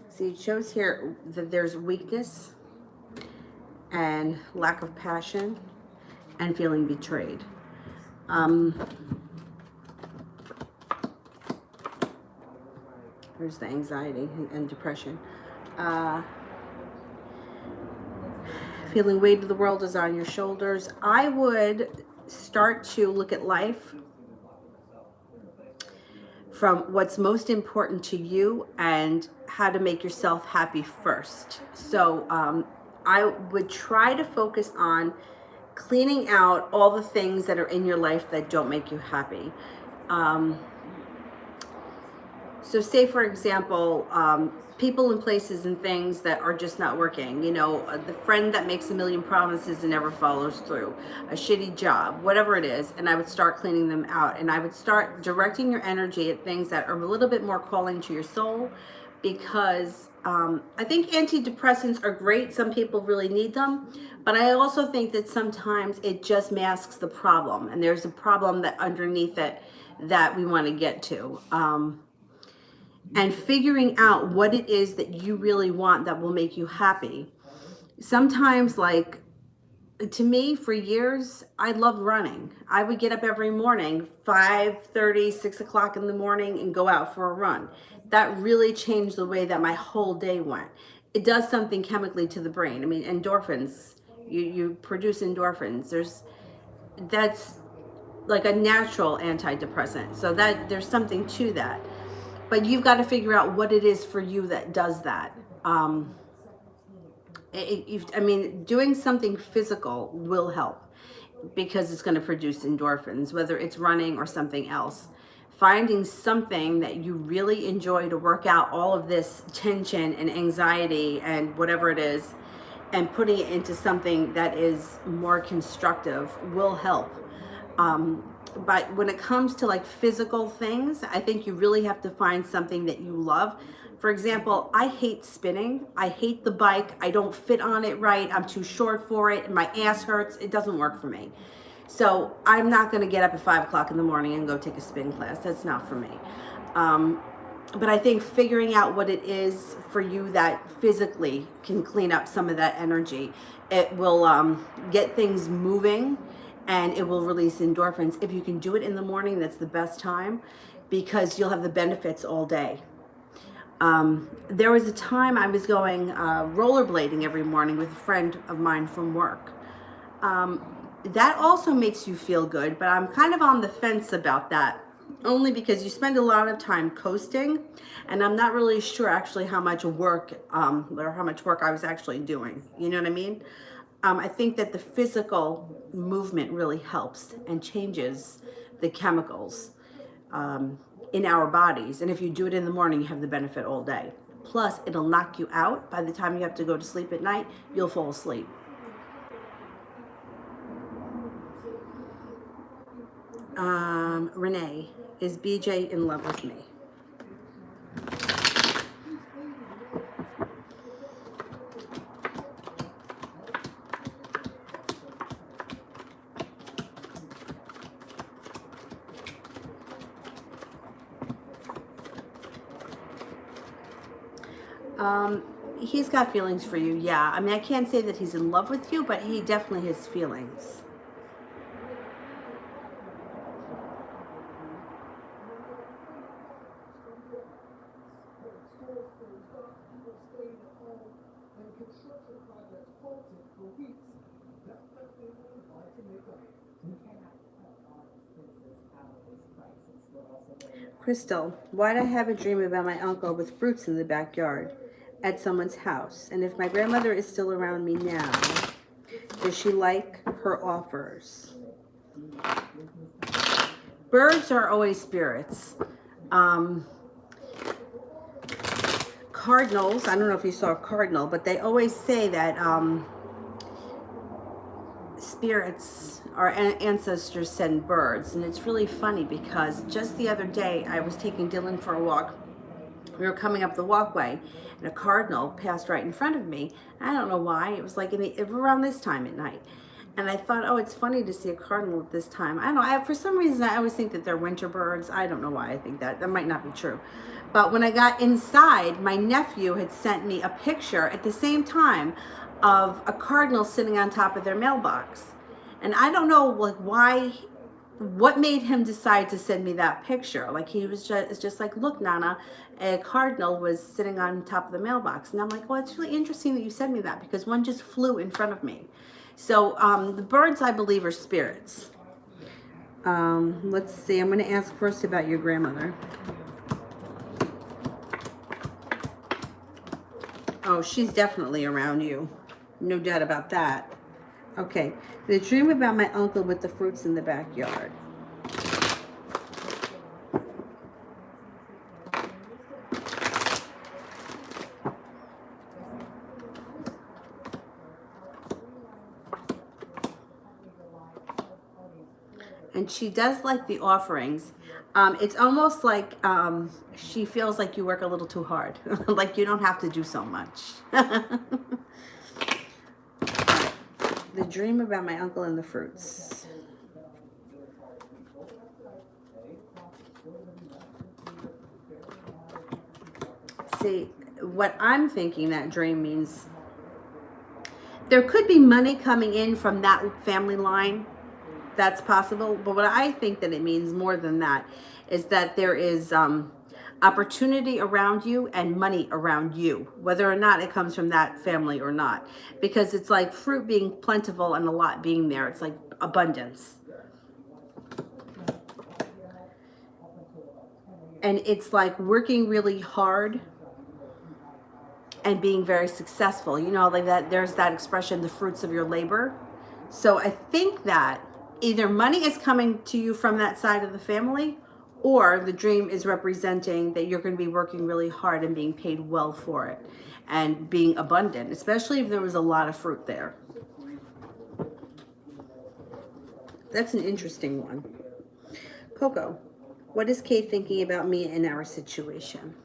See, it shows here that there's weakness and lack of passion and feeling betrayed. There's the anxiety and depression. Feeling weight of the world is on your shoulders. I would start to look at life from what's most important to you and how to make yourself happy first. So I would try to focus on cleaning out all the things that are in your life that don't make you happy. So say, for example, people and places and things that are just not working. You know, the friend that makes a million promises and never follows through, a shitty job, whatever it is. And I would start cleaning them out. And I would start directing your energy at things that are a little bit more calling to your soul. Because I think antidepressants are great. Some people really need them. But I also think that sometimes it just masks the problem. And there's a problem that underneath it that we want to get to. And figuring out what it is that you really want that will make you happy. Sometimes, like, to me, for years, I loved running. I would get up every morning, 5:30, 6 o'clock in the morning, and go out for a run. That really changed the way that my whole day went. It does something chemically to the brain. I mean, endorphins, you produce endorphins. That's like a natural antidepressant. So that there's something to that. But you've got to figure out what it is for you that does that. I mean, doing something physical will help because it's going to produce endorphins, whether it's running or something else. Finding something that you really enjoy to work out all of this tension and anxiety and whatever it is, and putting it into something that is more constructive will help. But when it comes to like physical things, I think you really have to find something that you love. For example, I hate spinning. I hate the bike. I don't fit on it right. I'm too short for it. My ass hurts. It doesn't work for me. So I'm not going to get up at 5 o'clock in the morning and go take a spin class. That's not for me. But I think figuring out what it is for you that physically can clean up some of that energy, it will get things moving. And it will release endorphins. If you can do it in the morning, that's the best time because you'll have the benefits all day. There was a time I was going rollerblading every morning with a friend of mine from work. That also makes you feel good, but I'm kind of on the fence about that. Only because you spend a lot of time coasting, and I'm not really sure actually how much work or how much work I was actually doing. You know what I mean? I think that the physical movement really helps and changes the chemicals in our bodies. And if you do it in the morning, you have the benefit all day. Plus, it'll knock you out. By the time you have to go to sleep at night, you'll fall asleep. Renee, is BJ in love with me? He's got feelings for you, yeah. I mean, I can't say that he's in love with you, but he definitely has feelings. Crystal, why did I have a dream about my uncle with fruits in the backyard at someone's house? And if my grandmother is still around me now, does she like her offers. Birds are always spirits. Cardinals, I don't know if you saw a cardinal, but they always say that spirits, our ancestors send birds. And it's really funny because just the other day I was taking Dylan for a walk. We were coming up the walkway and a cardinal passed right in front of me. I don't know why. It was like around this time at night. And I thought, oh, it's funny to see a cardinal at this time. I don't know. For some reason, I always think that they're winter birds. I don't know why I think that. That might not be true. But when I got inside, my nephew had sent me a picture at the same time of a cardinal sitting on top of their mailbox. And I don't know, like, why, what made him decide to send me that picture. Like, he was just like, look, Nana, a cardinal was sitting on top of the mailbox. And I'm like, well, it's really interesting that you sent me that because one just flew in front of me. So the birds, I believe, are spirits. Let's see. I'm going to ask first about your grandmother. Oh, she's definitely around you. No doubt about that. Okay. The dream about my uncle with the fruits in the backyard. And she does like the offerings. It's almost like she feels like you work a little too hard. Like you don't have to do so much. The dream about my uncle and the fruits. See, what I'm thinking that dream means, there could be money coming in from that family line. That's possible. But what I think that it means more than that is that there is opportunity around you and money around you, whether or not it comes from that family or not. Because it's like fruit being plentiful and a lot being there. It's like abundance. And it's like working really hard and being very successful. You know, like that, there's that expression, the fruits of your labor. So I think that either money is coming to you from that side of the family, or the dream is representing that you're going to be working really hard and being paid well for it and being abundant, especially if there was a lot of fruit there. That's an interesting one. Coco, what is Kate thinking about me and our situation?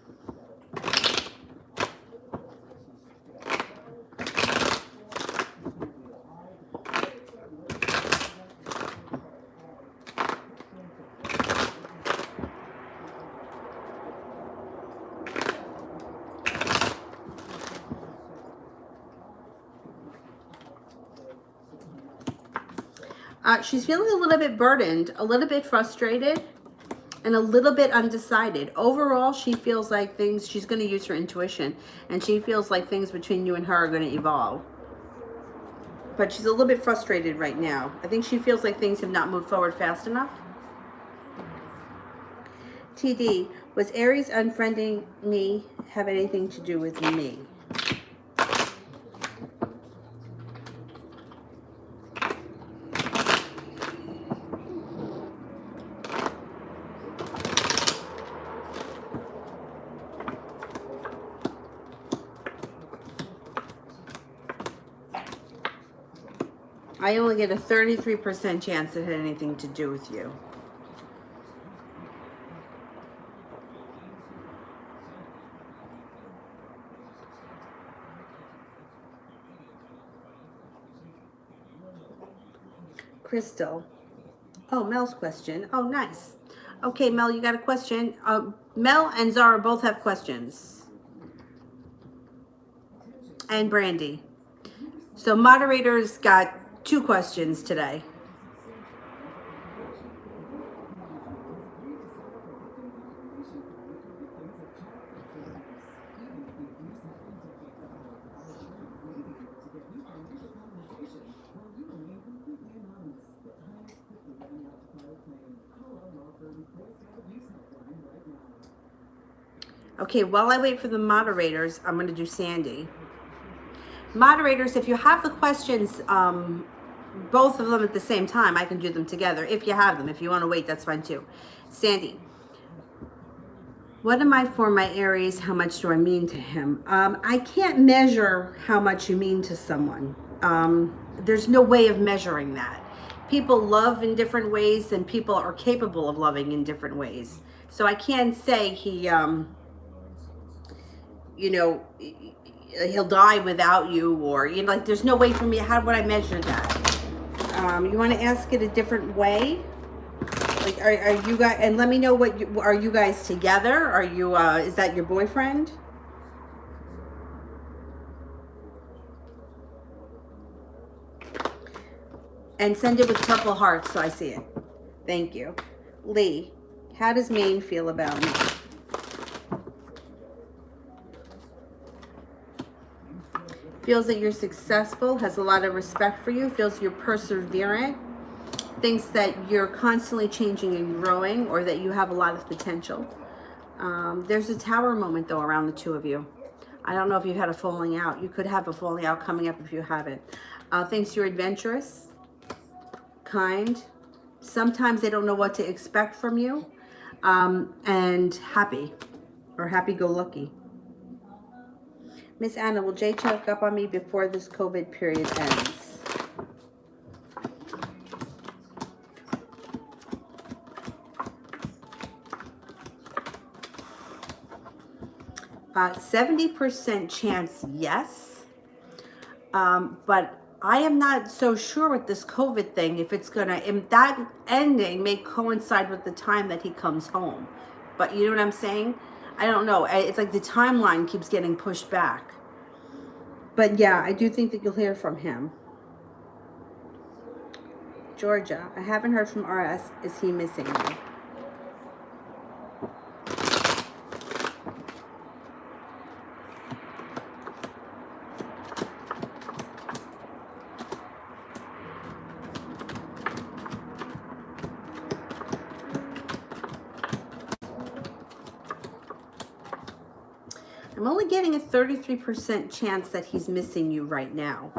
She's feeling a little bit burdened, a little bit frustrated, and a little bit undecided. Overall, she feels like she's going to use her intuition, and she feels like things between you and her are going to evolve. But she's a little bit frustrated right now. I think she feels like things have not moved forward fast enough. TD, was Aries unfriending me have anything to do with me? I only get a 33% chance it had anything to do with you. Crystal. Oh, Mel's question. Oh, nice. Okay, Mel, you got a question. Mel and Zara both have questions. And Brandy. So moderators got 2 questions today. Okay, while I wait for the moderators, I'm going to do Sandy. Moderators, if you have the questions both of them at the same time. I can do them together if you have them. If you want to wait, that's fine too. Sandy, what am I for my Aries? How much do I mean to him? I can't measure how much you mean to someone. There's no way of measuring that. People love in different ways, and people are capable of loving in different ways. So I can't say he, you know, he'll die without you, or, you know, like, there's no way for me. How would I measure that? You want to ask it a different way? Like, are you guys, and let me know what are you guys together? Are you, is that your boyfriend? And send it with purple hearts so I see it. Thank you. Lee, how does Maine feel about me? Feels that you're successful, has a lot of respect for you, feels you're perseverant, thinks that you're constantly changing and growing, or that you have a lot of potential. There's a tower moment, though, around the two of you. I don't know if you've had a falling out. You could have a falling out coming up if you haven't. Thinks you're adventurous, kind. Sometimes they don't know what to expect from you. And happy, or happy-go-lucky. Miss Anna, will Jay check up on me before this COVID period ends? 70% chance, yes. But I am not so sure with this COVID thing if it's gonna, if that ending may coincide with the time that he comes home. But you know what I'm saying? I don't know. It's like the timeline keeps getting pushed back. But yeah, I do think that you'll hear from him. Georgia, I haven't heard from RS. Is he missing me? I'm only getting a 33% chance that he's missing you right now.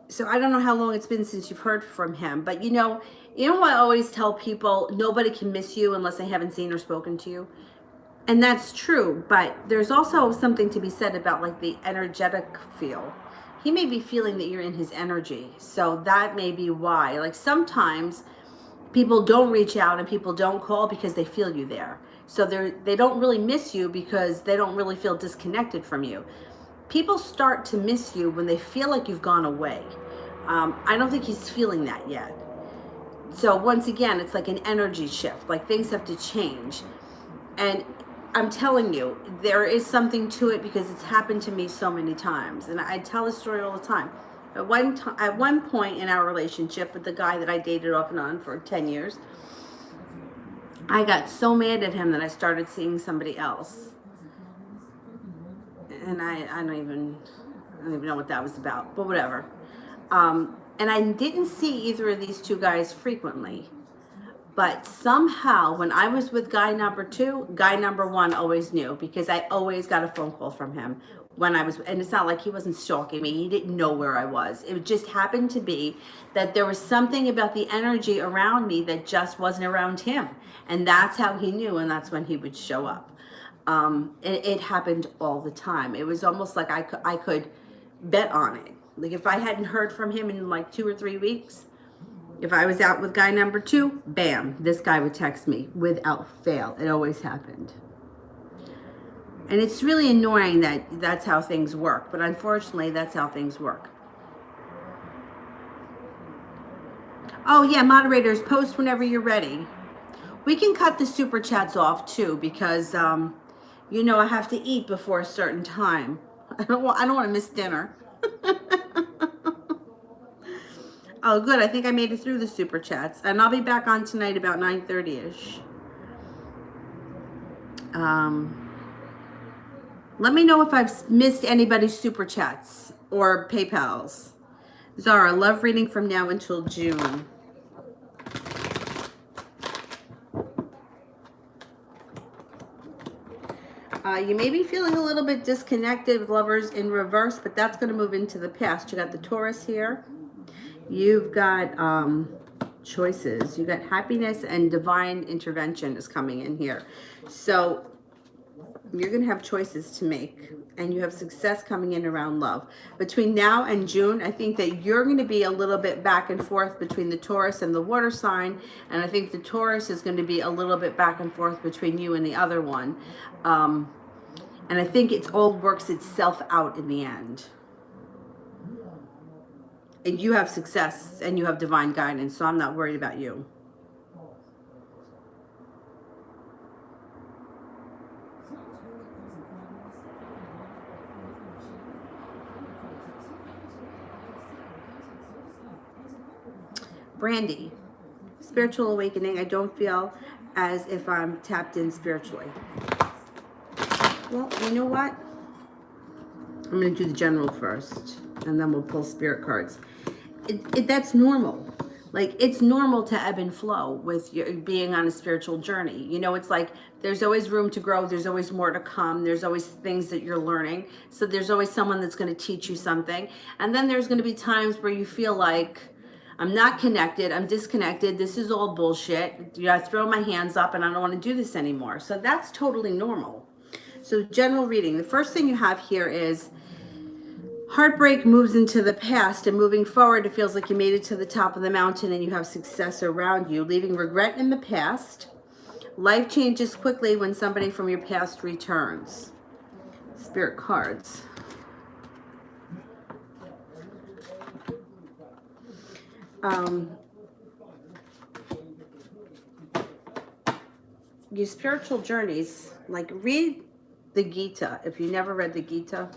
So I don't know how long it's been since you've heard from him, but you know I always tell people, nobody can miss you unless they haven't seen or spoken to you. And that's true, but there's also something to be said about like the energetic feel. He may be feeling that you're in his energy. So that may be why. Like sometimes people don't reach out and people don't call because they feel you there. So they don't really miss you because they don't really feel disconnected from you. People start to miss you when they feel like you've gone away. I don't think he's feeling that yet. So once again, it's like an energy shift, like things have to change. And I'm telling you, there is something to it because it's happened to me so many times. And I tell this story all the time. At one point in our relationship with the guy that I dated off and on for 10 years, I got so mad at him that I started seeing somebody else. And I don't even know what that was about, but whatever. And I didn't see either of these two guys frequently. But somehow, when I was with guy number 2, guy number 1 always knew because I always got a phone call from him when I was, and it's not like he wasn't stalking me. He didn't know where I was. It just happened to be that there was something about the energy around me that just wasn't around him. And that's how he knew, and that's when he would show up. It happened all the time. It was almost like I could bet on it. Like if I hadn't heard from him in like 2 or 3 weeks, if I was out with guy number 2, bam, this guy would text me without fail. It always happened. And it's really annoying that that's how things work. But unfortunately, that's how things work. Oh, yeah, moderators, post whenever you're ready. We can cut the super chats off, too, because, I have to eat before a certain time. I don't want to miss dinner. Oh, good. I think I made it through the super chats. And I'll be back on tonight about 9:30-ish. Let me know if I've missed anybody's super chats or PayPals. Zara, love reading from now until June. You may be feeling a little bit disconnected with lovers in reverse, but that's going to move into the past. You got the Taurus here. You've got choices. You got happiness and divine intervention is coming in here. So you're going to have choices to make, and you have success coming in around love. Between now and June, I think that you're going to be a little bit back and forth between the Taurus and the water sign, and I think the Taurus is going to be a little bit back and forth between you and the other one. And I think it all works itself out in the end. And you have success and you have divine guidance, so I'm not worried about you. Brandy, spiritual awakening. I don't feel as if I'm tapped in spiritually. Well, you know what? I'm going to do the general first, and then we'll pull spirit cards. That's normal. Like, it's normal to ebb and flow with your being on a spiritual journey. You know, it's like there's always room to grow. There's always more to come. There's always things that you're learning. So there's always someone that's going to teach you something. And then there's going to be times where you feel like, I'm not connected. I'm disconnected. This is all bullshit. I throw my hands up and I don't want to do this anymore. So that's totally normal. So general reading. The first thing you have here is heartbreak moves into the past, and moving forward, it feels like you made it to the top of the mountain and you have success around you, leaving regret in the past. Life changes quickly when somebody from your past returns. Spirit cards. Your spiritual journeys, like read the Gita. If you never read the Gita,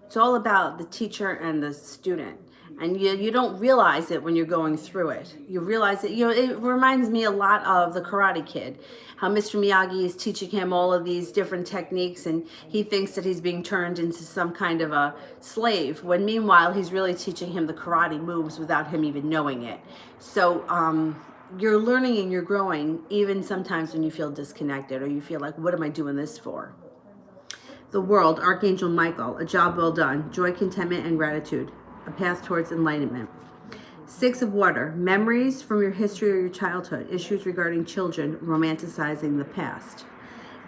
it's all about the teacher and the student. And you don't realize it when you're going through it. You realize it, you know, it reminds me a lot of the Karate Kid, how Mr. Miyagi is teaching him all of these different techniques and he thinks that he's being turned into some kind of a slave, when meanwhile he's really teaching him the karate moves without him even knowing it. So you're learning and you're growing, even sometimes when you feel disconnected or you feel like, what am I doing this for? The World, Archangel Michael, a job well done, joy, contentment, and gratitude, a path towards enlightenment. Six of Water, memories from your history or your childhood, issues regarding children, romanticizing the past.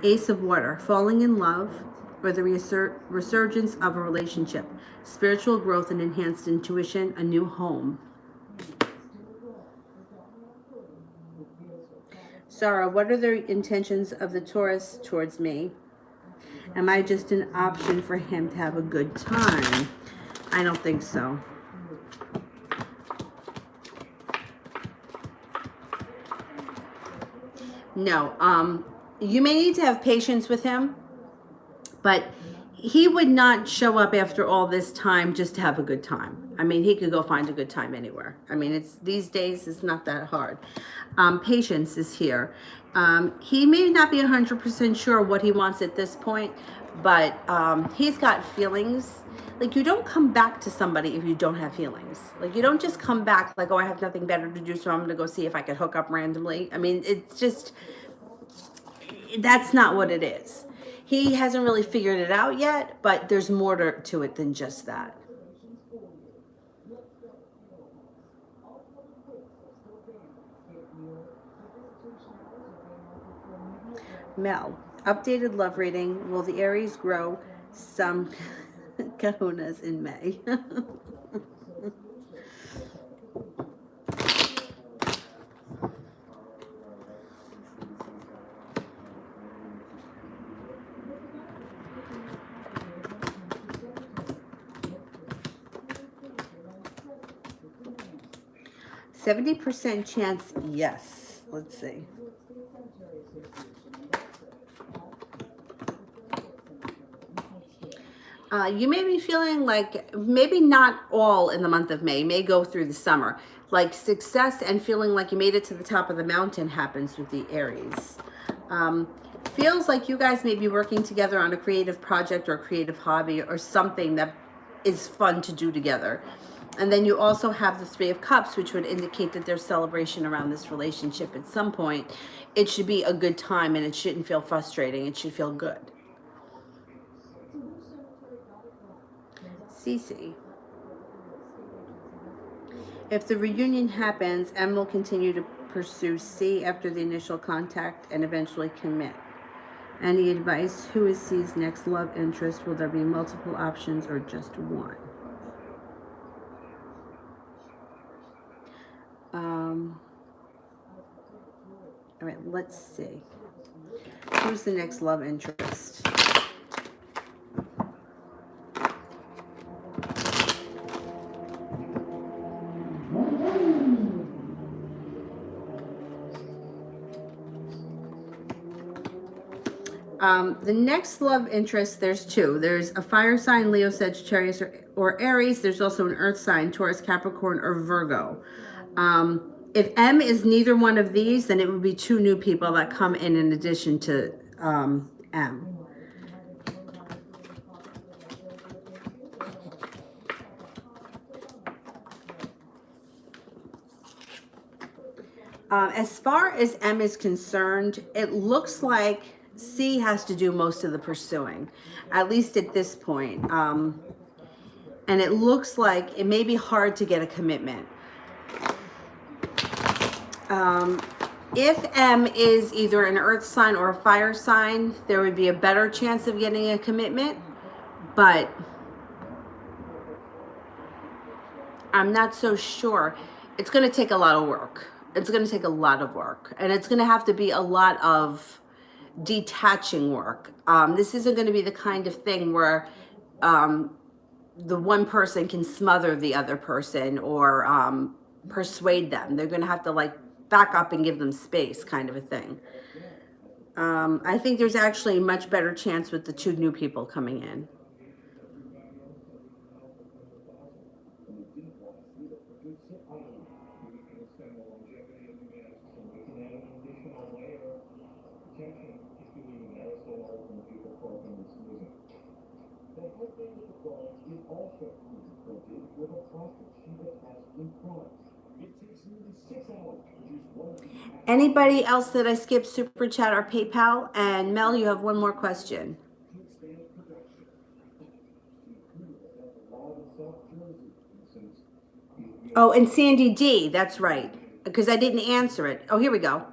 Ace of Water, falling in love or the resurgence of a relationship, spiritual growth and enhanced intuition, a new home. Sarah, what are the intentions of the Taurus towards me? Am I just an option for him to have a good time? I don't think so. No, you may need to have patience with him, but he would not show up after all this time just to have a good time. I mean, he could go find a good time anywhere. I mean, it's these days, it's not that hard. Patience is here. He may not be 100% sure what he wants at this point, but he's got feelings. Like, you don't come back to somebody if you don't have feelings. Like, you don't just come back like, oh, I have nothing better to do, so I'm going to go see if I could hook up randomly. I mean, it's just, that's not what it is. He hasn't really figured it out yet, but there's more to it than just that. Mel, updated love reading. Will the Aries grow some kahunas in May? 70% chance, yes. Let's see. You may be feeling like maybe not all in the month of May, may go through the summer. Like success and feeling like you made it to the top of the mountain happens with the Aries. Feels like you guys may be working together on a creative project or a creative hobby or something that is fun to do together. And then you also have the Three of Cups, which would indicate that there's celebration around this relationship at some point. It should be a good time and it shouldn't feel frustrating. It should feel good. Cece. If the reunion happens, M will continue to pursue C after the initial contact and eventually commit. Any advice? Who is C's next love interest? Will there be multiple options or just one? All right, let's see. Who's the next love interest? The next love interest, there's two. There's a fire sign, Leo, Sagittarius, or Aries. There's also an earth sign, Taurus, Capricorn, or Virgo. If M is neither one of these, then it would be two new people that come in addition to M. As far as M is concerned, it looks like C has to do most of the pursuing, at least at this point. And it looks like it may be hard to get a commitment. If M is either an earth sign or a fire sign, there would be a better chance of getting a commitment, but I'm not so sure. It's going to take a lot of work. It's going to take a lot of work, and it's going to have to be a lot of detaching work. This isn't going to be the kind of thing where the one person can smother the other person or persuade them. They're going to have to like back up and give them space, kind of a thing. I think there's actually a much better chance with the two new people coming in. Anybody else that I skipped super chat or PayPal? And Mel, you have one more question. Oh, and Sandy D, that's right, because I didn't answer it. Oh, here we go.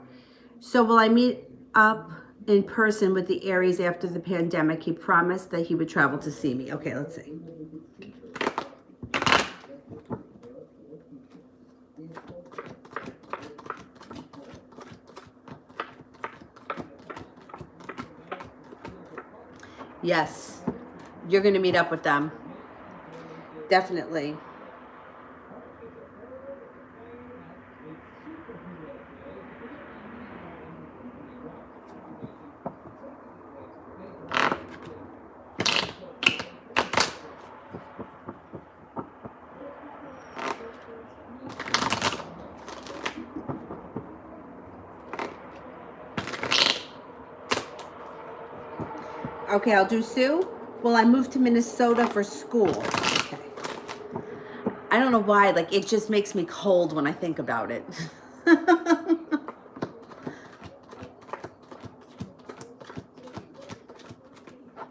So will I meet up in person with the Aries after the pandemic? He promised that he would travel to see me. Okay, let's see. Yes, you're going to meet up with them. Definitely. Okay, I'll do Sue. Well, I moved to Minnesota for school. Okay. I don't know why, like, it just makes me cold when I think about it.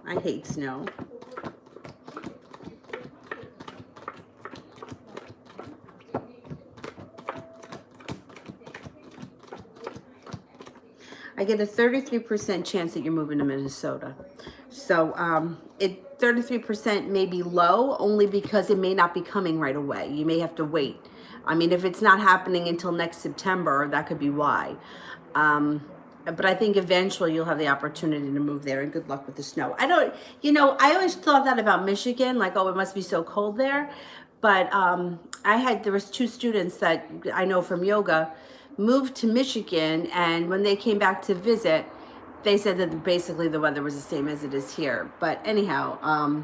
I hate snow. I get a 33% chance that you're moving to Minnesota. So 33% may be low only because it may not be coming right away. You may have to wait. I mean, if it's not happening until next September, that could be why. But I think eventually you'll have the opportunity to move there, and good luck with the snow. I I always thought that about Michigan, like, oh, it must be so cold there. But there was two students that I know from yoga moved to Michigan, and when they came back to visit, they said that basically the weather was the same as it is here. But anyhow,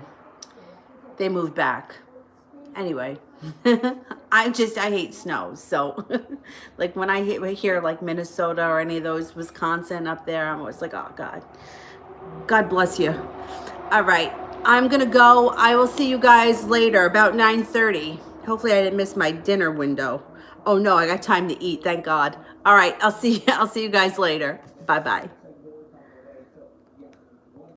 they moved back. Anyway, I hate snow. So like when I hear like Minnesota or any of those, Wisconsin up there, I'm always like, oh God bless you. All right, I'm going to go. I will see you guys later about 9:30. Hopefully I didn't miss my dinner window. Oh no, I got time to eat, thank God. All right, I'll see you guys later. Bye-bye.